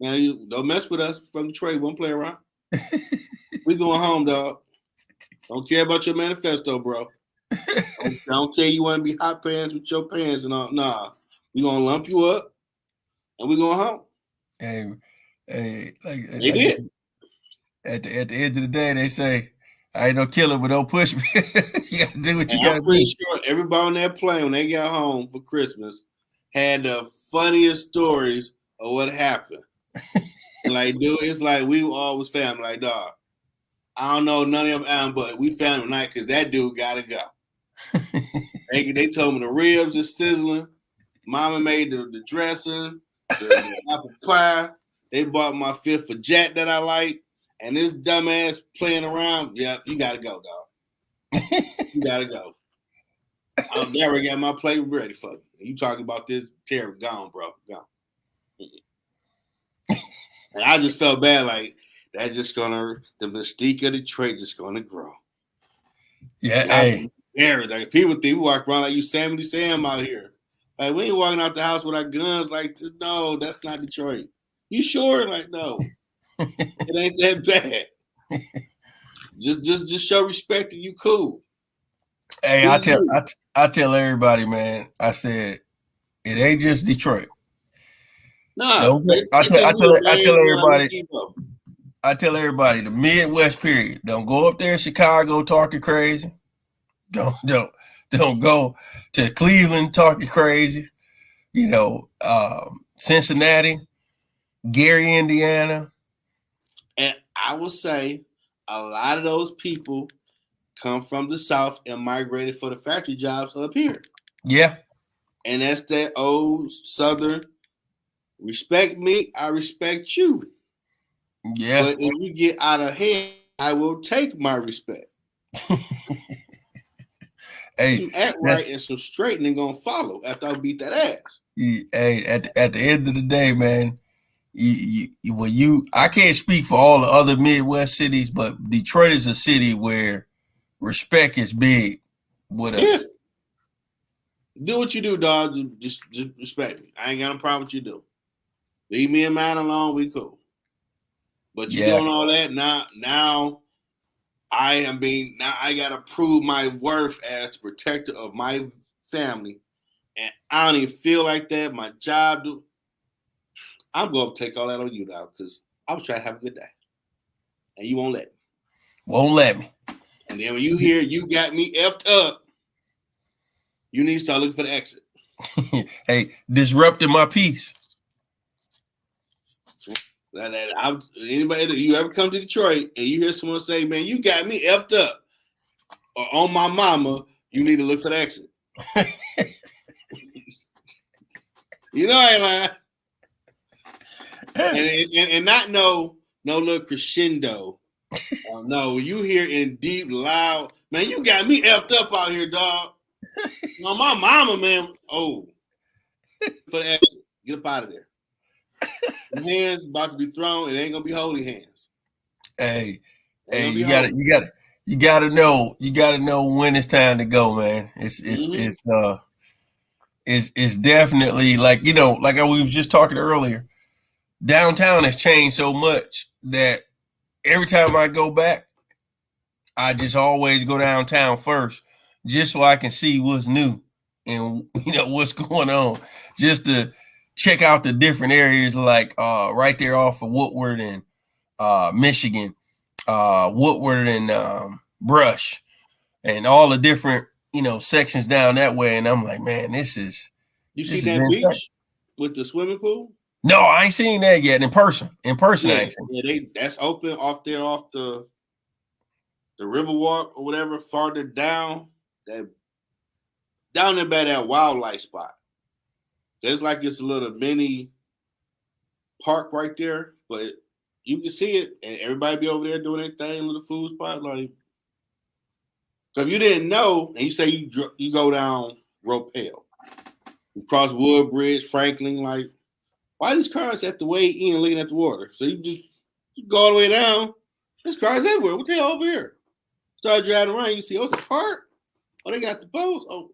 man, you don't mess with us from Detroit. We won't play around. We going home, dog. Don't care about your manifesto, bro. I don't care you want to be hot pants with your pants and all. Nah, we gonna lump you up and we going home. Hey, they did. At the end of the day, they say, I ain't no killer, but don't push me. You gotta do what you gotta do. I'm pretty sure everybody on that plane when they got home for Christmas had the funniest stories of what happened. And like, dude, it's like we always family. Like, dog, I don't know none of them, but we found him tonight because that dude gotta go. They told me the ribs is sizzling. Mama made the dressing, the apple pie. They bought my fifth for Jack that I like. And this dumbass playing around. Yeah, you gotta go, dog. You gotta go. I never got my plate ready for you. You talking about this Teri gone, bro. Gone. And I just felt bad, like that's just the mystique of Detroit just gonna grow. Yeah, hey. Like people think we walk around like you Sammy Sam out here. Like we ain't walking out the house with our guns. Like no, that's not Detroit. You sure? Like no, it ain't that bad. Just show respect and you cool. Hey, I tell everybody, man. I said it ain't just Detroit. No, I tell everybody. I tell everybody the Midwest period. Don't go up there in Chicago talking crazy. Don't go to Cleveland talking crazy. Cincinnati, Gary, Indiana. And I will say a lot of those people come from the South and migrated for the factory jobs up here. Yeah. And that's that old Southern respect me, I respect you. Yeah. But if you get out of hand, I will take my respect. Hey, some act right and some straightening gonna follow after I beat that ass. Hey, at the end of the day, man, I can't speak for all the other Midwest cities, but Detroit is a city where respect is big with us. Do what you do, dog. Just respect me. I ain't got no problem with you do. Leave me and mine alone. We cool. But you doing all that now. I gotta prove my worth as protector of my family, and I don't even feel like that. My job, I'm gonna take all that on you now because I was trying to have a good day, and you won't let me. Won't let me. And then when you hear you got me effed up, you need to start looking for the exit. Hey, disrupting my peace. Anybody, you ever come to Detroit and you hear someone say, "Man, you got me effed up," or "On my mama," you need to look for the exit. You know I ain't lying. And not no little crescendo. No, you hear in deep, loud, man, you got me effed up out here, dog. On my mama, man. Oh, for the exit. Get up out of there. The hands about to be thrown. It ain't gonna be holy hands. Hey, you gotta know when it's time to go, man. It's definitely like we was just talking earlier. Downtown has changed so much that every time I go back, I just always go downtown first, just so I can see what's new and what's going on, just to check out the different areas, like right there off of Woodward and Michigan, Woodward and Brush, and all the different sections down that way. And I'm like, man, this is. You see that beach with the swimming pool? No, I ain't seen that yet in person. I ain't seen. Yeah, that's open off the Riverwalk or whatever, farther down there by that wildlife spot. There's like this little mini park right there, but you can see it, and everybody be over there doing their thing, little food spot. Like, so if you didn't know, and you say you go down Ropel, you cross Woodbridge, Franklin, like, why these cars at the way in looking at the water? So you go all the way down. There's cars everywhere. What the hell over here? Start driving around, you see, oh, it's a park. Oh, they got the boats. Oh,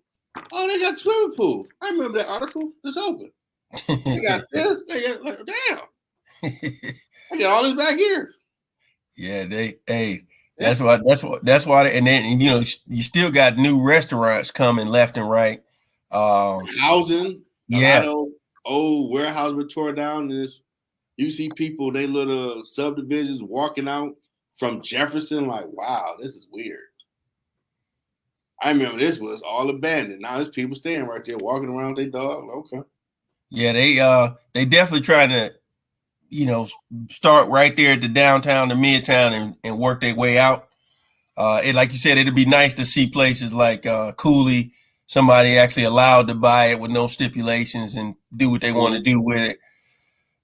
they got the swimming pool. I remember that article. It's open. They got this. They got, like, damn. I got all this back here. Yeah, that's why. And then you still got new restaurants coming left and right. Housing. A lot of old warehouse were tore down. And you see people, they little subdivisions walking out from Jefferson. Like, wow, this is weird. I remember this was all abandoned. Now there's people staying right there, walking around with their dog. Okay. Yeah, they definitely trying to, start right there at the downtown to midtown and work their way out. And like you said, it'd be nice to see places like Cooley, somebody actually allowed to buy it with no stipulations and do what they want to do with it.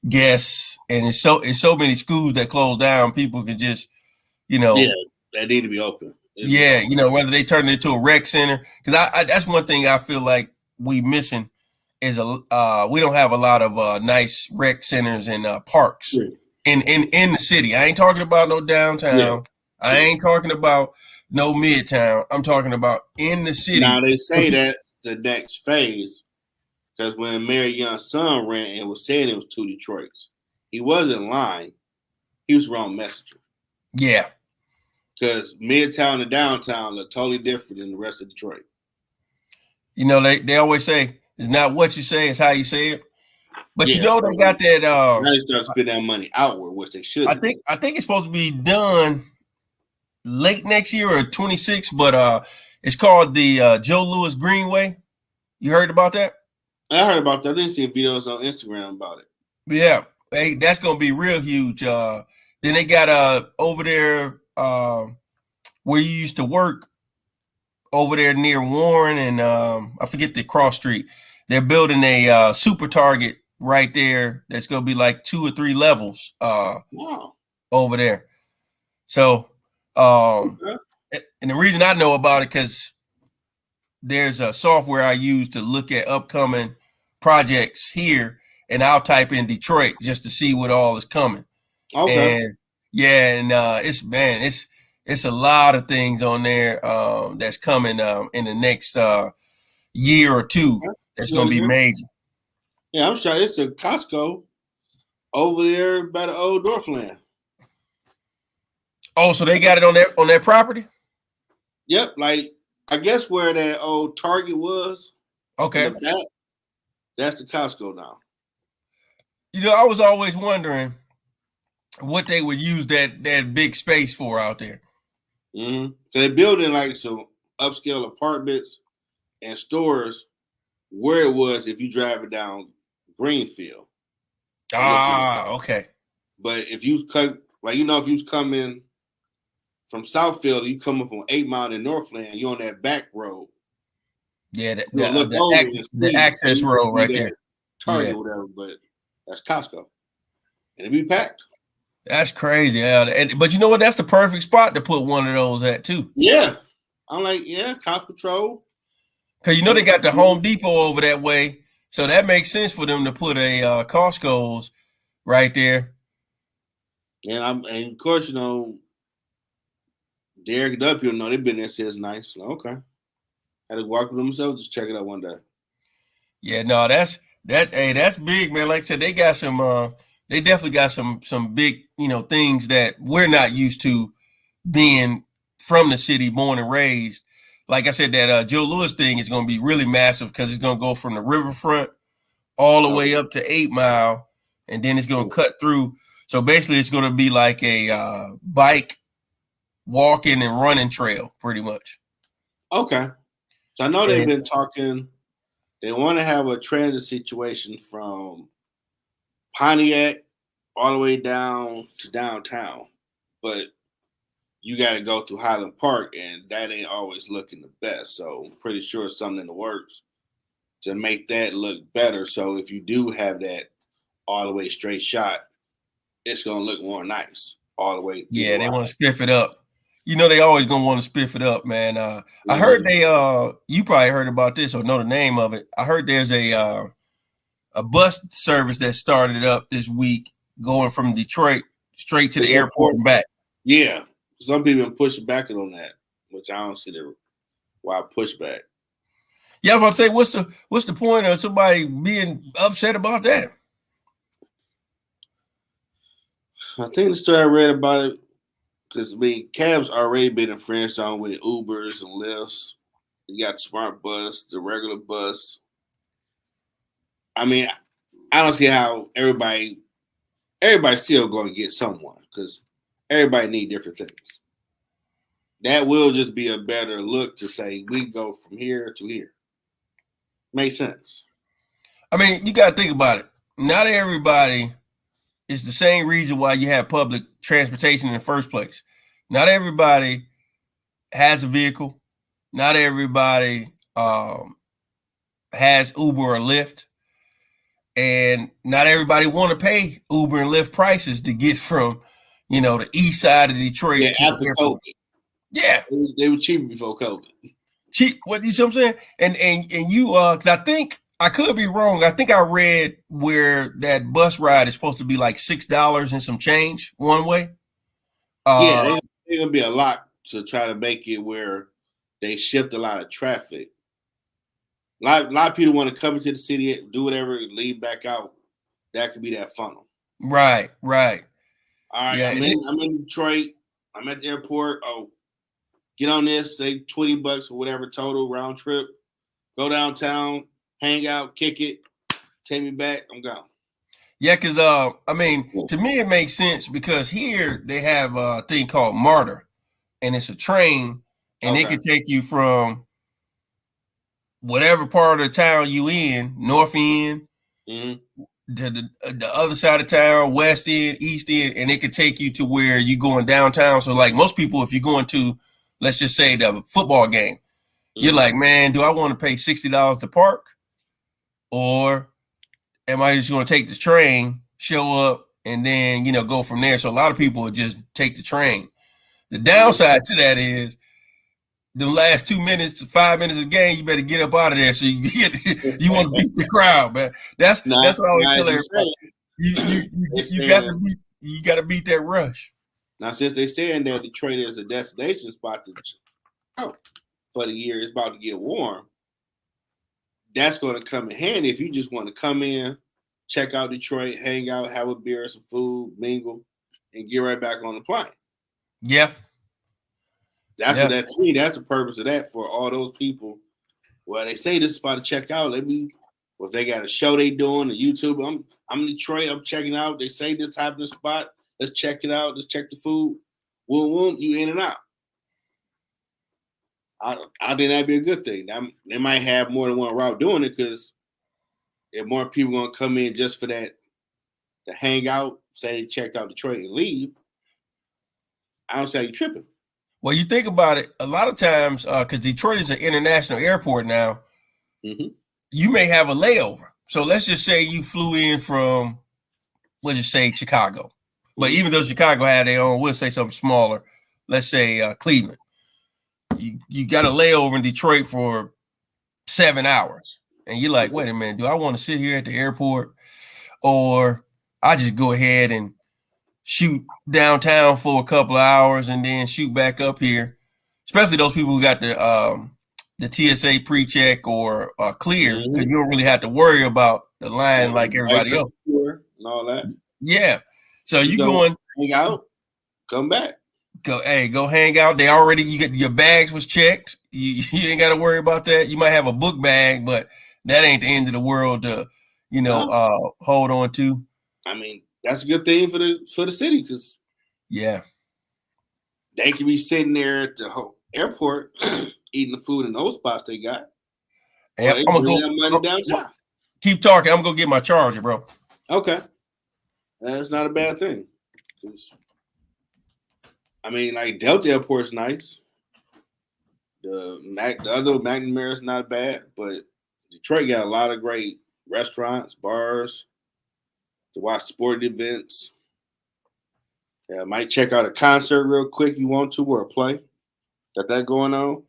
Guests, and it's so many schools that close down. People can just, that need to be open. Whether they turn it into a rec center, because that's one thing I feel like we missing is we don't have a lot of nice rec centers and parks in the city. I ain't talking about no downtown. Yeah. I ain't talking about no midtown. I'm talking about in the city. Now they say that the next phase, because when Mary Young's son ran, it was saying it was 2 Detroits. He wasn't lying. He was wrong messenger. Yeah. Because midtown and downtown are totally different than the rest of Detroit. They always say it's not what you say, it's how you say it. But they got that. Now they start spending that money outward, which they should. I think it's supposed to be done late next year or 26, but it's called the Joe Louis Greenway. You heard about that? I heard about that. I didn't see videos on Instagram about it. Yeah, hey, that's gonna be real huge. Then they got over there where you used to work, over there near Warren and I forget the cross street. They're building a super Target right there. That's gonna be like 2 or 3 levels over there. So and the reason I know about it, because there's a software I use to look at upcoming projects here, and I'll type in Detroit just to see what all is coming. Okay. And it's a lot of things on there that's coming in the next year or two that's going to be major. Yeah, I'm sure it's a Costco over there by the old Northland. Oh, so they got it on their property? Yep, like I guess where that old Target was. Okay. In the back, that's the Costco now. You know, I was always wondering what they would use that big space for out there. Mm-hmm. So they're building like some upscale apartments and stores where it was if you drive it down Greenfield. Okay. But if you cut, like, if you coming from Southfield, you come up on 8 Mile in Northland, you're on that back road. Yeah, the access road right there. Target or whatever, but that's Costco. And it'd be packed. That's crazy. Yeah. But you know what? That's the perfect spot to put one of those at too. Yeah. I'm like, Cost Patrol. Because they got the Home Depot over that way. So that makes sense for them to put a Costco's right there. And of course, Derek W, they've been there since nice. So, okay. Had to walk with themselves, just check it out one day. Yeah, no, that's big, man. Like I said, they got some they definitely got some big, things that we're not used to being from the city, born and raised. Like I said, that Joe Louis thing is going to be really massive because it's going to go from the riverfront all the way up to 8 Mile, and then it's going to cut through. So basically, it's going to be like a bike, walking, and running trail, pretty much. Okay. So I know they've been talking. They want to have a transit situation from Pontiac all the way down to downtown, but you got to go through Highland Park, and that ain't always looking the best. So I'm pretty sure it's something in the works to make that look better. So if you do have that all the way straight shot, it's going to look more nice all the way through. Yeah, they want to spiff it up. They always going to want to spiff it up, man. I heard you probably heard about this or know the name of it. I heard there's a bus service that started up this week going from Detroit straight to the airport and back. Yeah. Some people have pushed back on that, which I don't see why pushback. Yeah, I was about to say, what's the point of somebody being upset about that? I think the story I read about it, because cabs already been in friend zone with Ubers and Lyfts. You got Smart Bus, the regular bus. I don't see how everybody's still going to get someone because everybody need different things. That will just be a better look to say we go from here to here. Makes sense. You got to think about it. Not everybody is the same reason why you have public transportation in the first place. Not everybody has a vehicle. Not everybody has Uber or Lyft. And not everybody want to pay Uber and Lyft prices to get from, the east side of Detroit to after the airport. COVID. Yeah. They were cheaper before COVID. Cheap, what you see what I'm saying? And you cause I think I could be wrong. I think I read where that bus ride is supposed to be like $6 and some change one way. It's gonna be a lot to try to make it where they shift a lot of traffic. A lot of people want to come into the city, do whatever, leave back out. That could be that funnel. Right. All right. Yeah, I'm in Detroit. I'm at the airport. Oh, get on this, say $20 or whatever total round trip. Go downtown, hang out, kick it, take me back. I'm gone. Yeah, because to me it makes sense because here they have a thing called MARTA, and it's a train, and it can take you from whatever part of the town you in, north end, to the other side of town, west end, east end, and it could take you to where you're going downtown. So like most people, if you're going to, let's just say the football game, you're like, man, do I want to pay $60 to park? Or am I just going to take the train, show up, and then, go from there? So a lot of people would just take the train. The downside to that is the last 2 minutes, 5 minutes of the game, you better get up out of there. So you want to beat the crowd, man. That's what I always tell everybody. You got to beat that rush. Now, since they're saying that Detroit is a destination spot for the year, it's about to get warm. that's going to come in handy if you just want to come in, check out Detroit, hang out, have a beer, some food, mingle, and get right back on the plane. Yeah. That's what that to me. That's the purpose of that for all those people. Well, they say this spot to check out. Let me. Well, if they got a show they doing, the YouTube. I'm in Detroit. I'm checking out. They say this type of spot. Let's check it out. Let's check the food. Boom, you in and out. I think that'd be a good thing. They might have more than one route doing it because if more people gonna come in just for that to hang out, say they checked out Detroit and leave, I don't see how you tripping. Well, you think about it, a lot of times, because Detroit is an international airport now, you may have a layover. So let's just say you flew in from, let's just say Chicago. But even though Chicago had their own, we'll say something smaller, let's say Cleveland. You got a layover in Detroit for 7 hours. And you're like, wait a minute, do I want to sit here at the airport? Or I just go ahead and shoot downtown for a couple of hours and then shoot back up here, especially those people who got the TSA pre-check or clear, because you don't really have to worry about the line like everybody else and all that. Yeah, so you going hang out, come back, go hang out. They already, you get your bags was checked. You ain't got to worry about that. You might have a book bag, but that ain't the end of the world to hold on to. I mean, that's a good thing for the city because they can be sitting there at the airport eating the food in those spots they got. Hey, I'm gonna go money downtown. Keep talking. I'm gonna get my charger, bro. Okay, that's not a bad thing. I mean, like Delta Airport's nice. The other McNamara is not bad, but Detroit got a lot of great restaurants, bars, to watch sporting events. Yeah, might check out a concert real quick if you want to, or a play. Got that going on.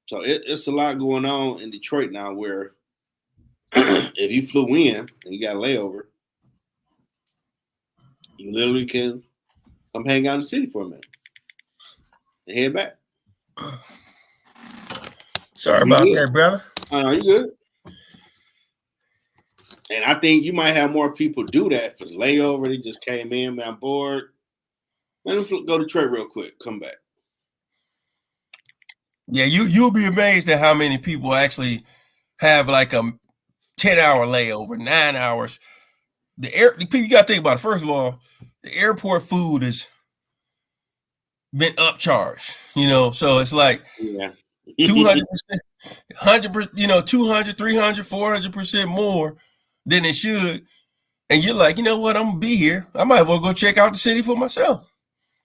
So it's a lot going on in Detroit now where if you flew in and you got a layover, you literally can come hang out in the city for a minute and head back. Sorry about that, brother. You good? And I think you might have more people do that for the layover. They just came in, man, I'm bored. Let them go to Detroit real quick, come back. Yeah, you'll be amazed at how many people actually have like a 10-hour layover, 9 hours. The people, you got to think about it. First of all, the airport food has been upcharged, so it's like 200%, 100%, 200, 300, 400% more than it should. And you're like, you know what? I'm gonna be here. I might as well go check out the city for myself.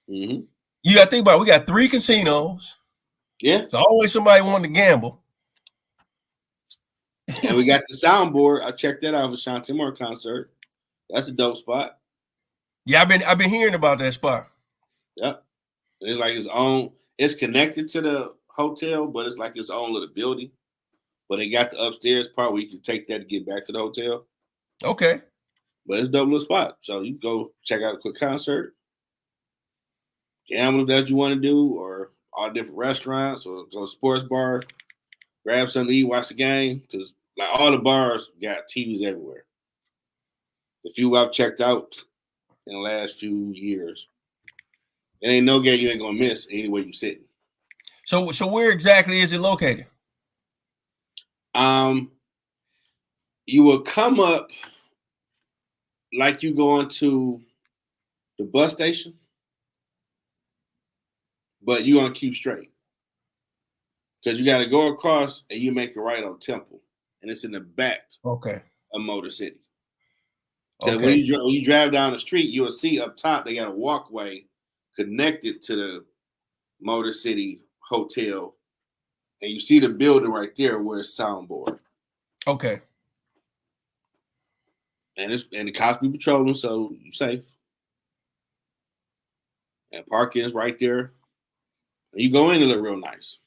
You got to think about it. We got 3 casinos. Yeah. There's always somebody wanting to gamble. And we got the soundboard. I checked that out for Sean Timor concert. That's a dope spot. Yeah, I've been hearing about that spot. Yep. It's like its own. It's connected to the hotel, but it's like its own little building. But they got the upstairs part where you can take that to get back to the hotel. Okay. But it's a dope little spot. So you go check out a quick concert, gamble if that you want to do, or all different restaurants, or go to sports bar, grab something to eat, watch the game. Because like all the bars got TVs everywhere. The few I've checked out in the last few years, there ain't no game you ain't gonna miss anywhere you sitting. So where exactly is it located? You will come up like you going to the bus station, but you're gonna keep straight. Because you gotta go across and you make a right on Temple. And it's in the back of Motor City. Because when you drive down the street, you'll see up top they got a walkway connected to the Motor City Hotel. And you see the building right there where it's soundboard. Okay. And the cops be patrolling, so you're safe. And parking is right there. And you go in, it look real nice.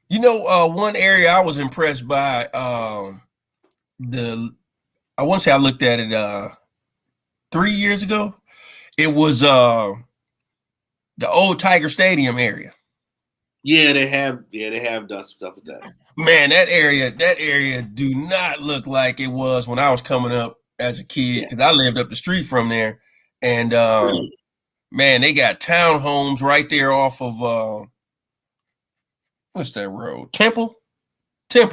One area I was impressed by, I want to say I looked at it 3 years ago. It was the old Tiger Stadium area. Yeah, they have done some stuff with that. Man, that area do not look like it was when I was coming up as a kid, because I lived up the street from there. And man, they got townhomes right there off of what's that road? Temple? I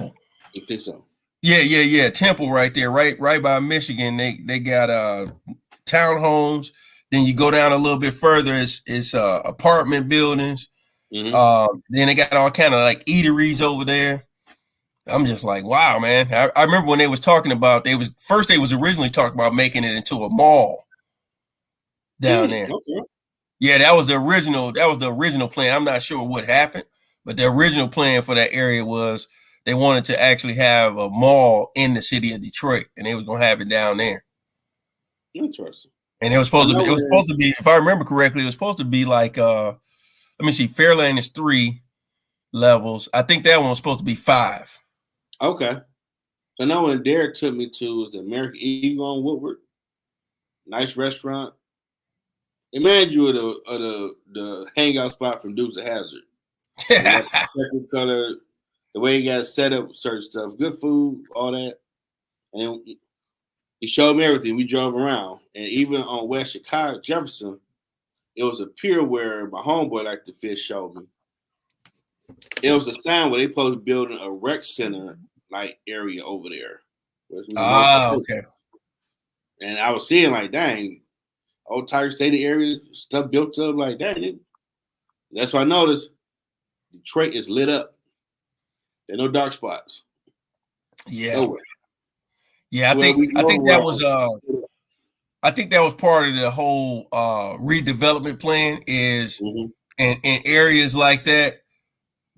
think so. Yeah. Temple right there, right by Michigan. They got townhomes. Then you go down a little bit further, it's apartment buildings. Then they got all kind of like eateries over there. I'm just like, wow, man. I remember when they was talking about, they was originally talking about making it into a mall down there. Okay. Yeah, that was the original plan. I'm not sure what happened, but the original plan for that area was they wanted to actually have a mall in the city of Detroit, and they was gonna have it down there. Interesting. And it was supposed to be, if I remember correctly, it was supposed to be like let me see, Fairlane is 3 levels. I think that one was supposed to be 5. Okay. So now when Derek took me to was the American Eagle on Woodward. Nice restaurant. Imagine you the hangout spot from Dukes of Hazzard. The color, the way he got it set up, certain stuff, good food, all that. And he showed me everything. We drove around. And even on West Chicago, Jefferson, it was a pier where my homeboy liked to fish showed me. It was a sign where they supposed to build a rec center like area over there. Okay. And I was seeing like, dang, old Tiger State area stuff built up like that. That's why I noticed Detroit is lit up. There are no dark spots. Yeah. Nowhere. Yeah, I think that was part of the whole redevelopment plan is in areas like that.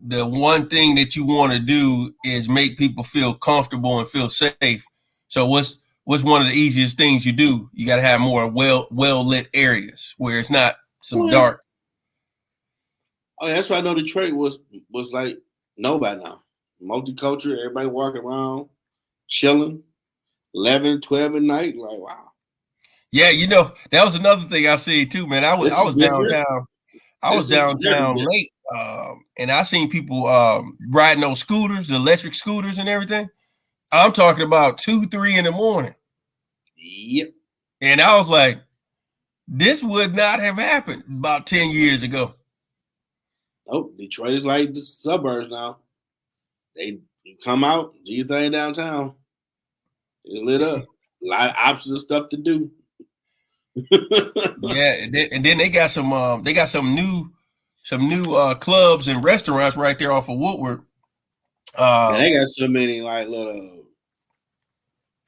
The one thing that you want to do is make people feel comfortable and feel safe. So what's one of the easiest things you do? You got to have more well lit areas where it's not some dark. Oh, that's why I know Detroit was like nobody now. Multicultural, everybody walking around, chilling, 11, 12 at night. Like, wow. Yeah, that was another thing I see too, man. I was downtown. I was downtown late, and I seen people riding those scooters, the electric scooters and everything. I'm talking about 2, 3 in the morning. Yep. And I was like, this would not have happened about 10 years ago. Oh, Detroit is like the suburbs now. They come out, do your thing downtown. It's lit up. A lot of options of stuff to do. Yeah, and then they got some new clubs and restaurants right there off of Woodward. And they got so many like little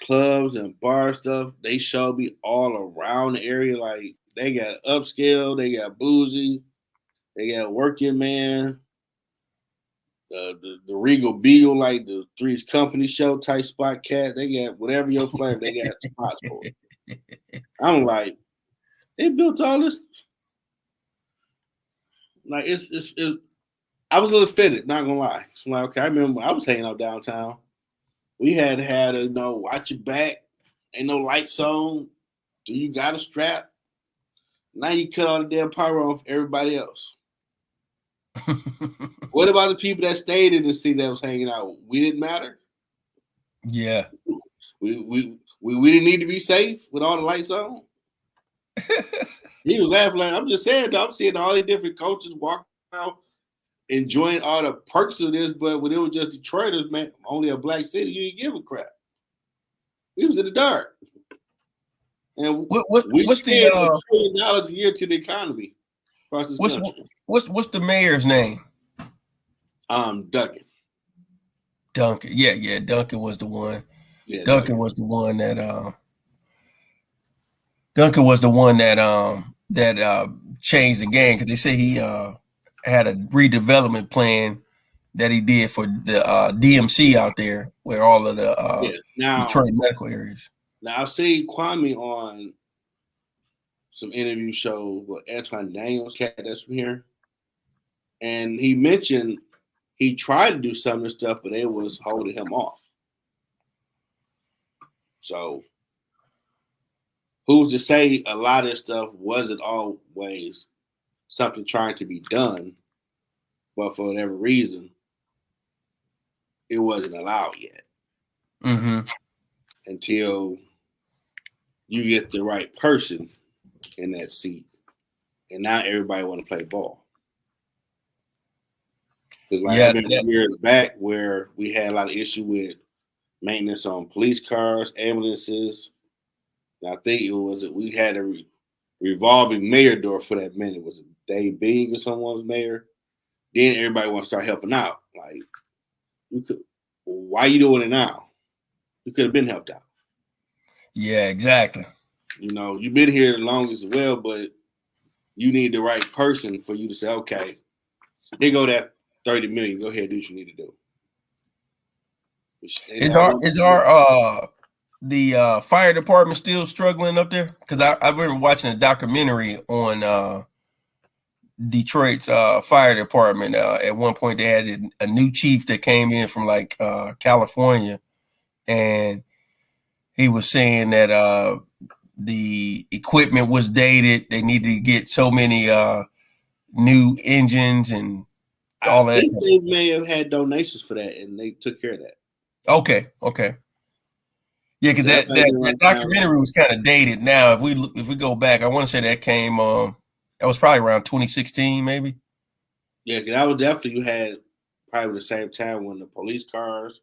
clubs and bar stuff. They show me all around the area. Like they got upscale, they got bougie, they got working man, the Regal Beagle, like the Three's Company show type spot cat. They got whatever your flavor, they got spots for it. I'm like, they built all this. Like it's I was a little fitted, not gonna lie. So I'm like, okay, I remember I was hanging out downtown. We had watch your back, ain't no lights on. Do you got a strap? Now you cut all the damn power off everybody else. What about the people that stayed in the city that was hanging out? We didn't matter. Yeah. We didn't need to be safe with all the lights on. He was laughing like, I'm just saying, I'm seeing all these different coaches walk around, enjoying all the perks of this, but when it was just Detroiters, man, only a black city, you didn't give a crap. We was in the dark. And what's the $1 trillion a year to the economy across this country. What's the mayor's name? Duncan. Yeah, Duncan was the one. Yeah, Duncan was the one that changed the game, because they say he had a redevelopment plan that he did for the DMC out there, where all of the Detroit medical areas. Now I've seen Kwame on some interview show with Antoine Daniels, cat that's from here, and he mentioned he tried to do some of the stuff, but it was holding him off. So who's to say a lot of this stuff wasn't always something trying to be done, but for whatever reason, it wasn't allowed yet until you get the right person in that seat, and now everybody want to play ball. Because like I remember years back where we had a lot of issue with maintenance on police cars, ambulances. And I think we had a revolving mayor door for that minute. Was it Dave Beam or someone was mayor? Then everybody want to start helping out. Like, why are you doing it now? You could have been helped out. Yeah, exactly. You know, you've been here the longest as well, but you need the right person for you to say, okay, here go that 30 million. Go ahead and do what you need to do. Is the fire department still struggling up there? Because I remember watching a documentary on Detroit's fire department. At one point, they had a new chief that came in from like California, and he was saying that the equipment was dated. They needed to get so many new engines and all that. I think they may have had donations for that, and they took care of that. Okay. Yeah, because that documentary was kind of dated. Now, if we go back, I want to say that came that was probably around 2016, maybe. Yeah, because that was definitely, you had probably the same time when the police cars,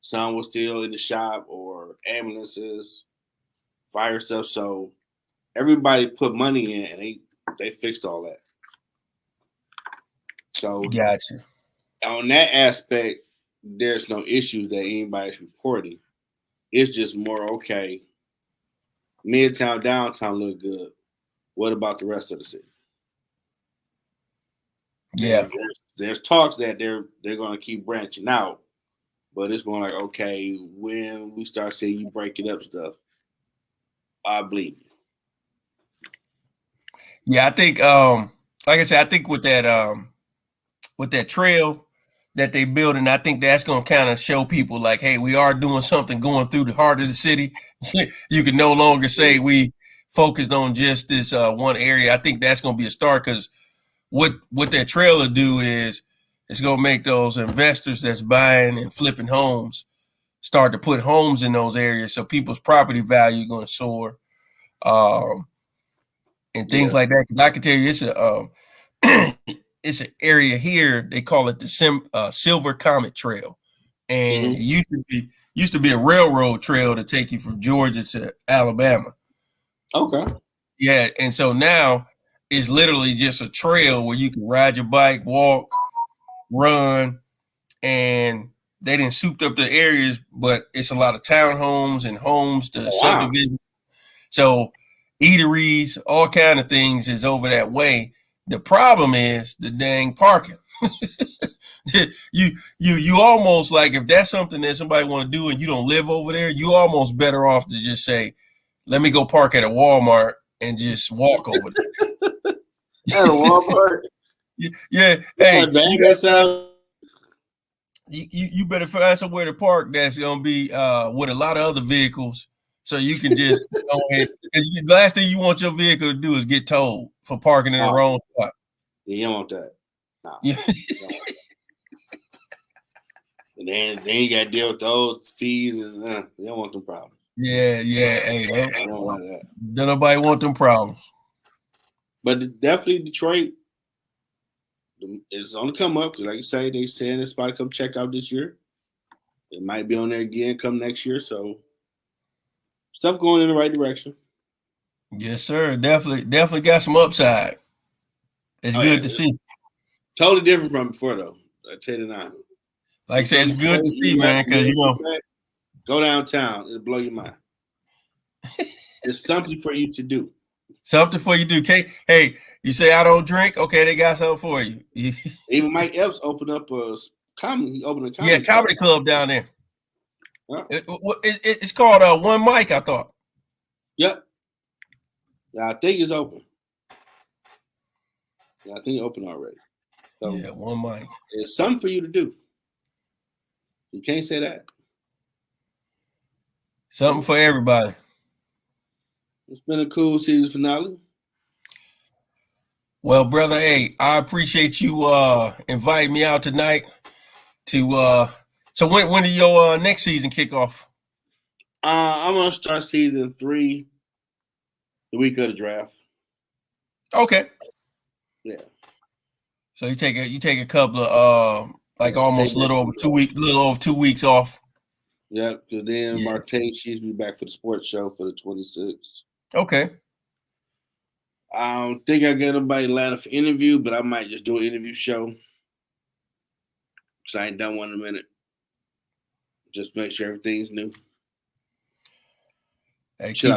some was still in the shop, or ambulances, fire stuff. So everybody put money in, and they fixed all that. So gotcha. On that aspect, there's no issues that anybody's reporting. It's just more, okay, Midtown, downtown look good. What about the rest of the city? Yeah. There's talks that they're going to keep branching out, but it's more like, okay, when we start seeing you breaking up stuff, I believe you. Yeah, I think like I said, I think with that trail that they building, I think that's going to kind of show people like, hey, we are doing something going through the heart of the city. You can no longer say we focused on just this one area. I think that's going to be a start, because what that trail will do is it's going to make those investors that's buying and flipping homes start to put homes in those areas, so people's property value going to soar, and things like that. Because I can tell you, it's an area here, they call it the Silver Comet Trail, and it used to be a railroad trail to take you from Georgia to Alabama. Okay. Yeah, and so now it's literally just a trail where you can ride your bike, walk, run, and they didn't souped up the areas, but it's a lot of townhomes and homes to subdivision. So eateries, all kind of things is over that way. The problem is the dang parking. You almost, like, if that's something that somebody want to do and you don't live over there, you almost better off to just say, let me go park at a Walmart and just walk over there. At a Walmart? Yeah. Hey, you better find somewhere to park that's gonna be with a lot of other vehicles, so you can just go ahead. The last thing you want your vehicle to do is get towed for parking in the wrong spot. Yeah, you don't want that. No. And then you got to deal with those fees, and you don't want them problems. Yeah. Hey, don't want that. Don't nobody want them problems. But definitely Detroit is on the come up, because like you say, they saying this spot come check out this year. It might be on there again come next year. So stuff going in the right direction. Yes, sir. Definitely got some upside. It's good to see. Totally different from before, though. I tell you now. Like I said, it's good to see, man, because go downtown, it'll blow your mind. It's something for you to do. Something for you to do. Hey, you say I don't drink? Okay, they got something for you. Even Mike Epps opened up a comedy. Comedy club down there. Huh? It's called One Mic, I thought. Yep. Yeah, I think it's open. Yeah, I think it's open already. So One Mic. It's something for you to do. You can't say that. Something for everybody. It's been a cool season finale. Well, brother, hey, I appreciate you inviting me out tonight to So when do your next season kick off? I'm gonna start season 3 the week of the draft. Okay. Yeah. So you take a couple of almost a little over 2 weeks off. Yep. Because then Yeah. Marte, she's be back for the sports show for the 26th. Okay. I don't think I got nobody lined up for interview, but I might just do an interview show. Because I ain't done one in a minute. Just make sure everything's new. Hey, keep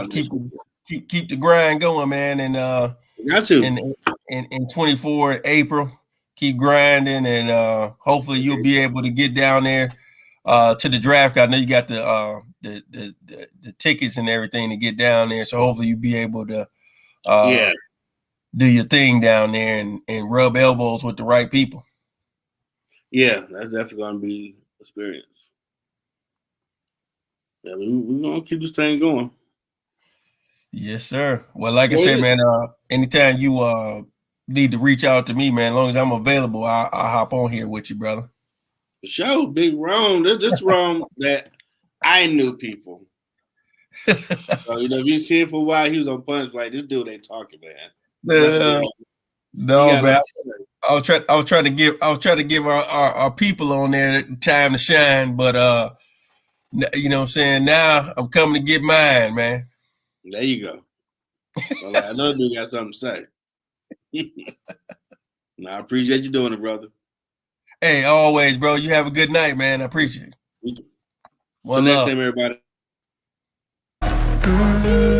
the grind going, man. And got to. In 24 April, keep grinding, and hopefully you'll be able to get down there to the draft. I know you got the tickets and everything to get down there, so hopefully you'll be able to do your thing down there and rub elbows with the right people. Yeah, that's definitely gonna be experience. Yeah, we're gonna keep this thing going. Yes, sir. Well, like I said, man, anytime you need to reach out to me, man, as long as I'm available, I'll hop on here with you, brother. For sure, Big Rome. This Rome that I knew people. So, if you see him for a while, he was on Punch like, this dude ain't talking, man. No, man. I was trying to give our people on there time to shine, but you know what I'm saying? Now I'm coming to get mine, man. There you go. Well, I know dude got something to say. No, I appreciate you doing it, brother. Hey, always, bro. You have a good night, man. I appreciate it. One love. Next time, everybody.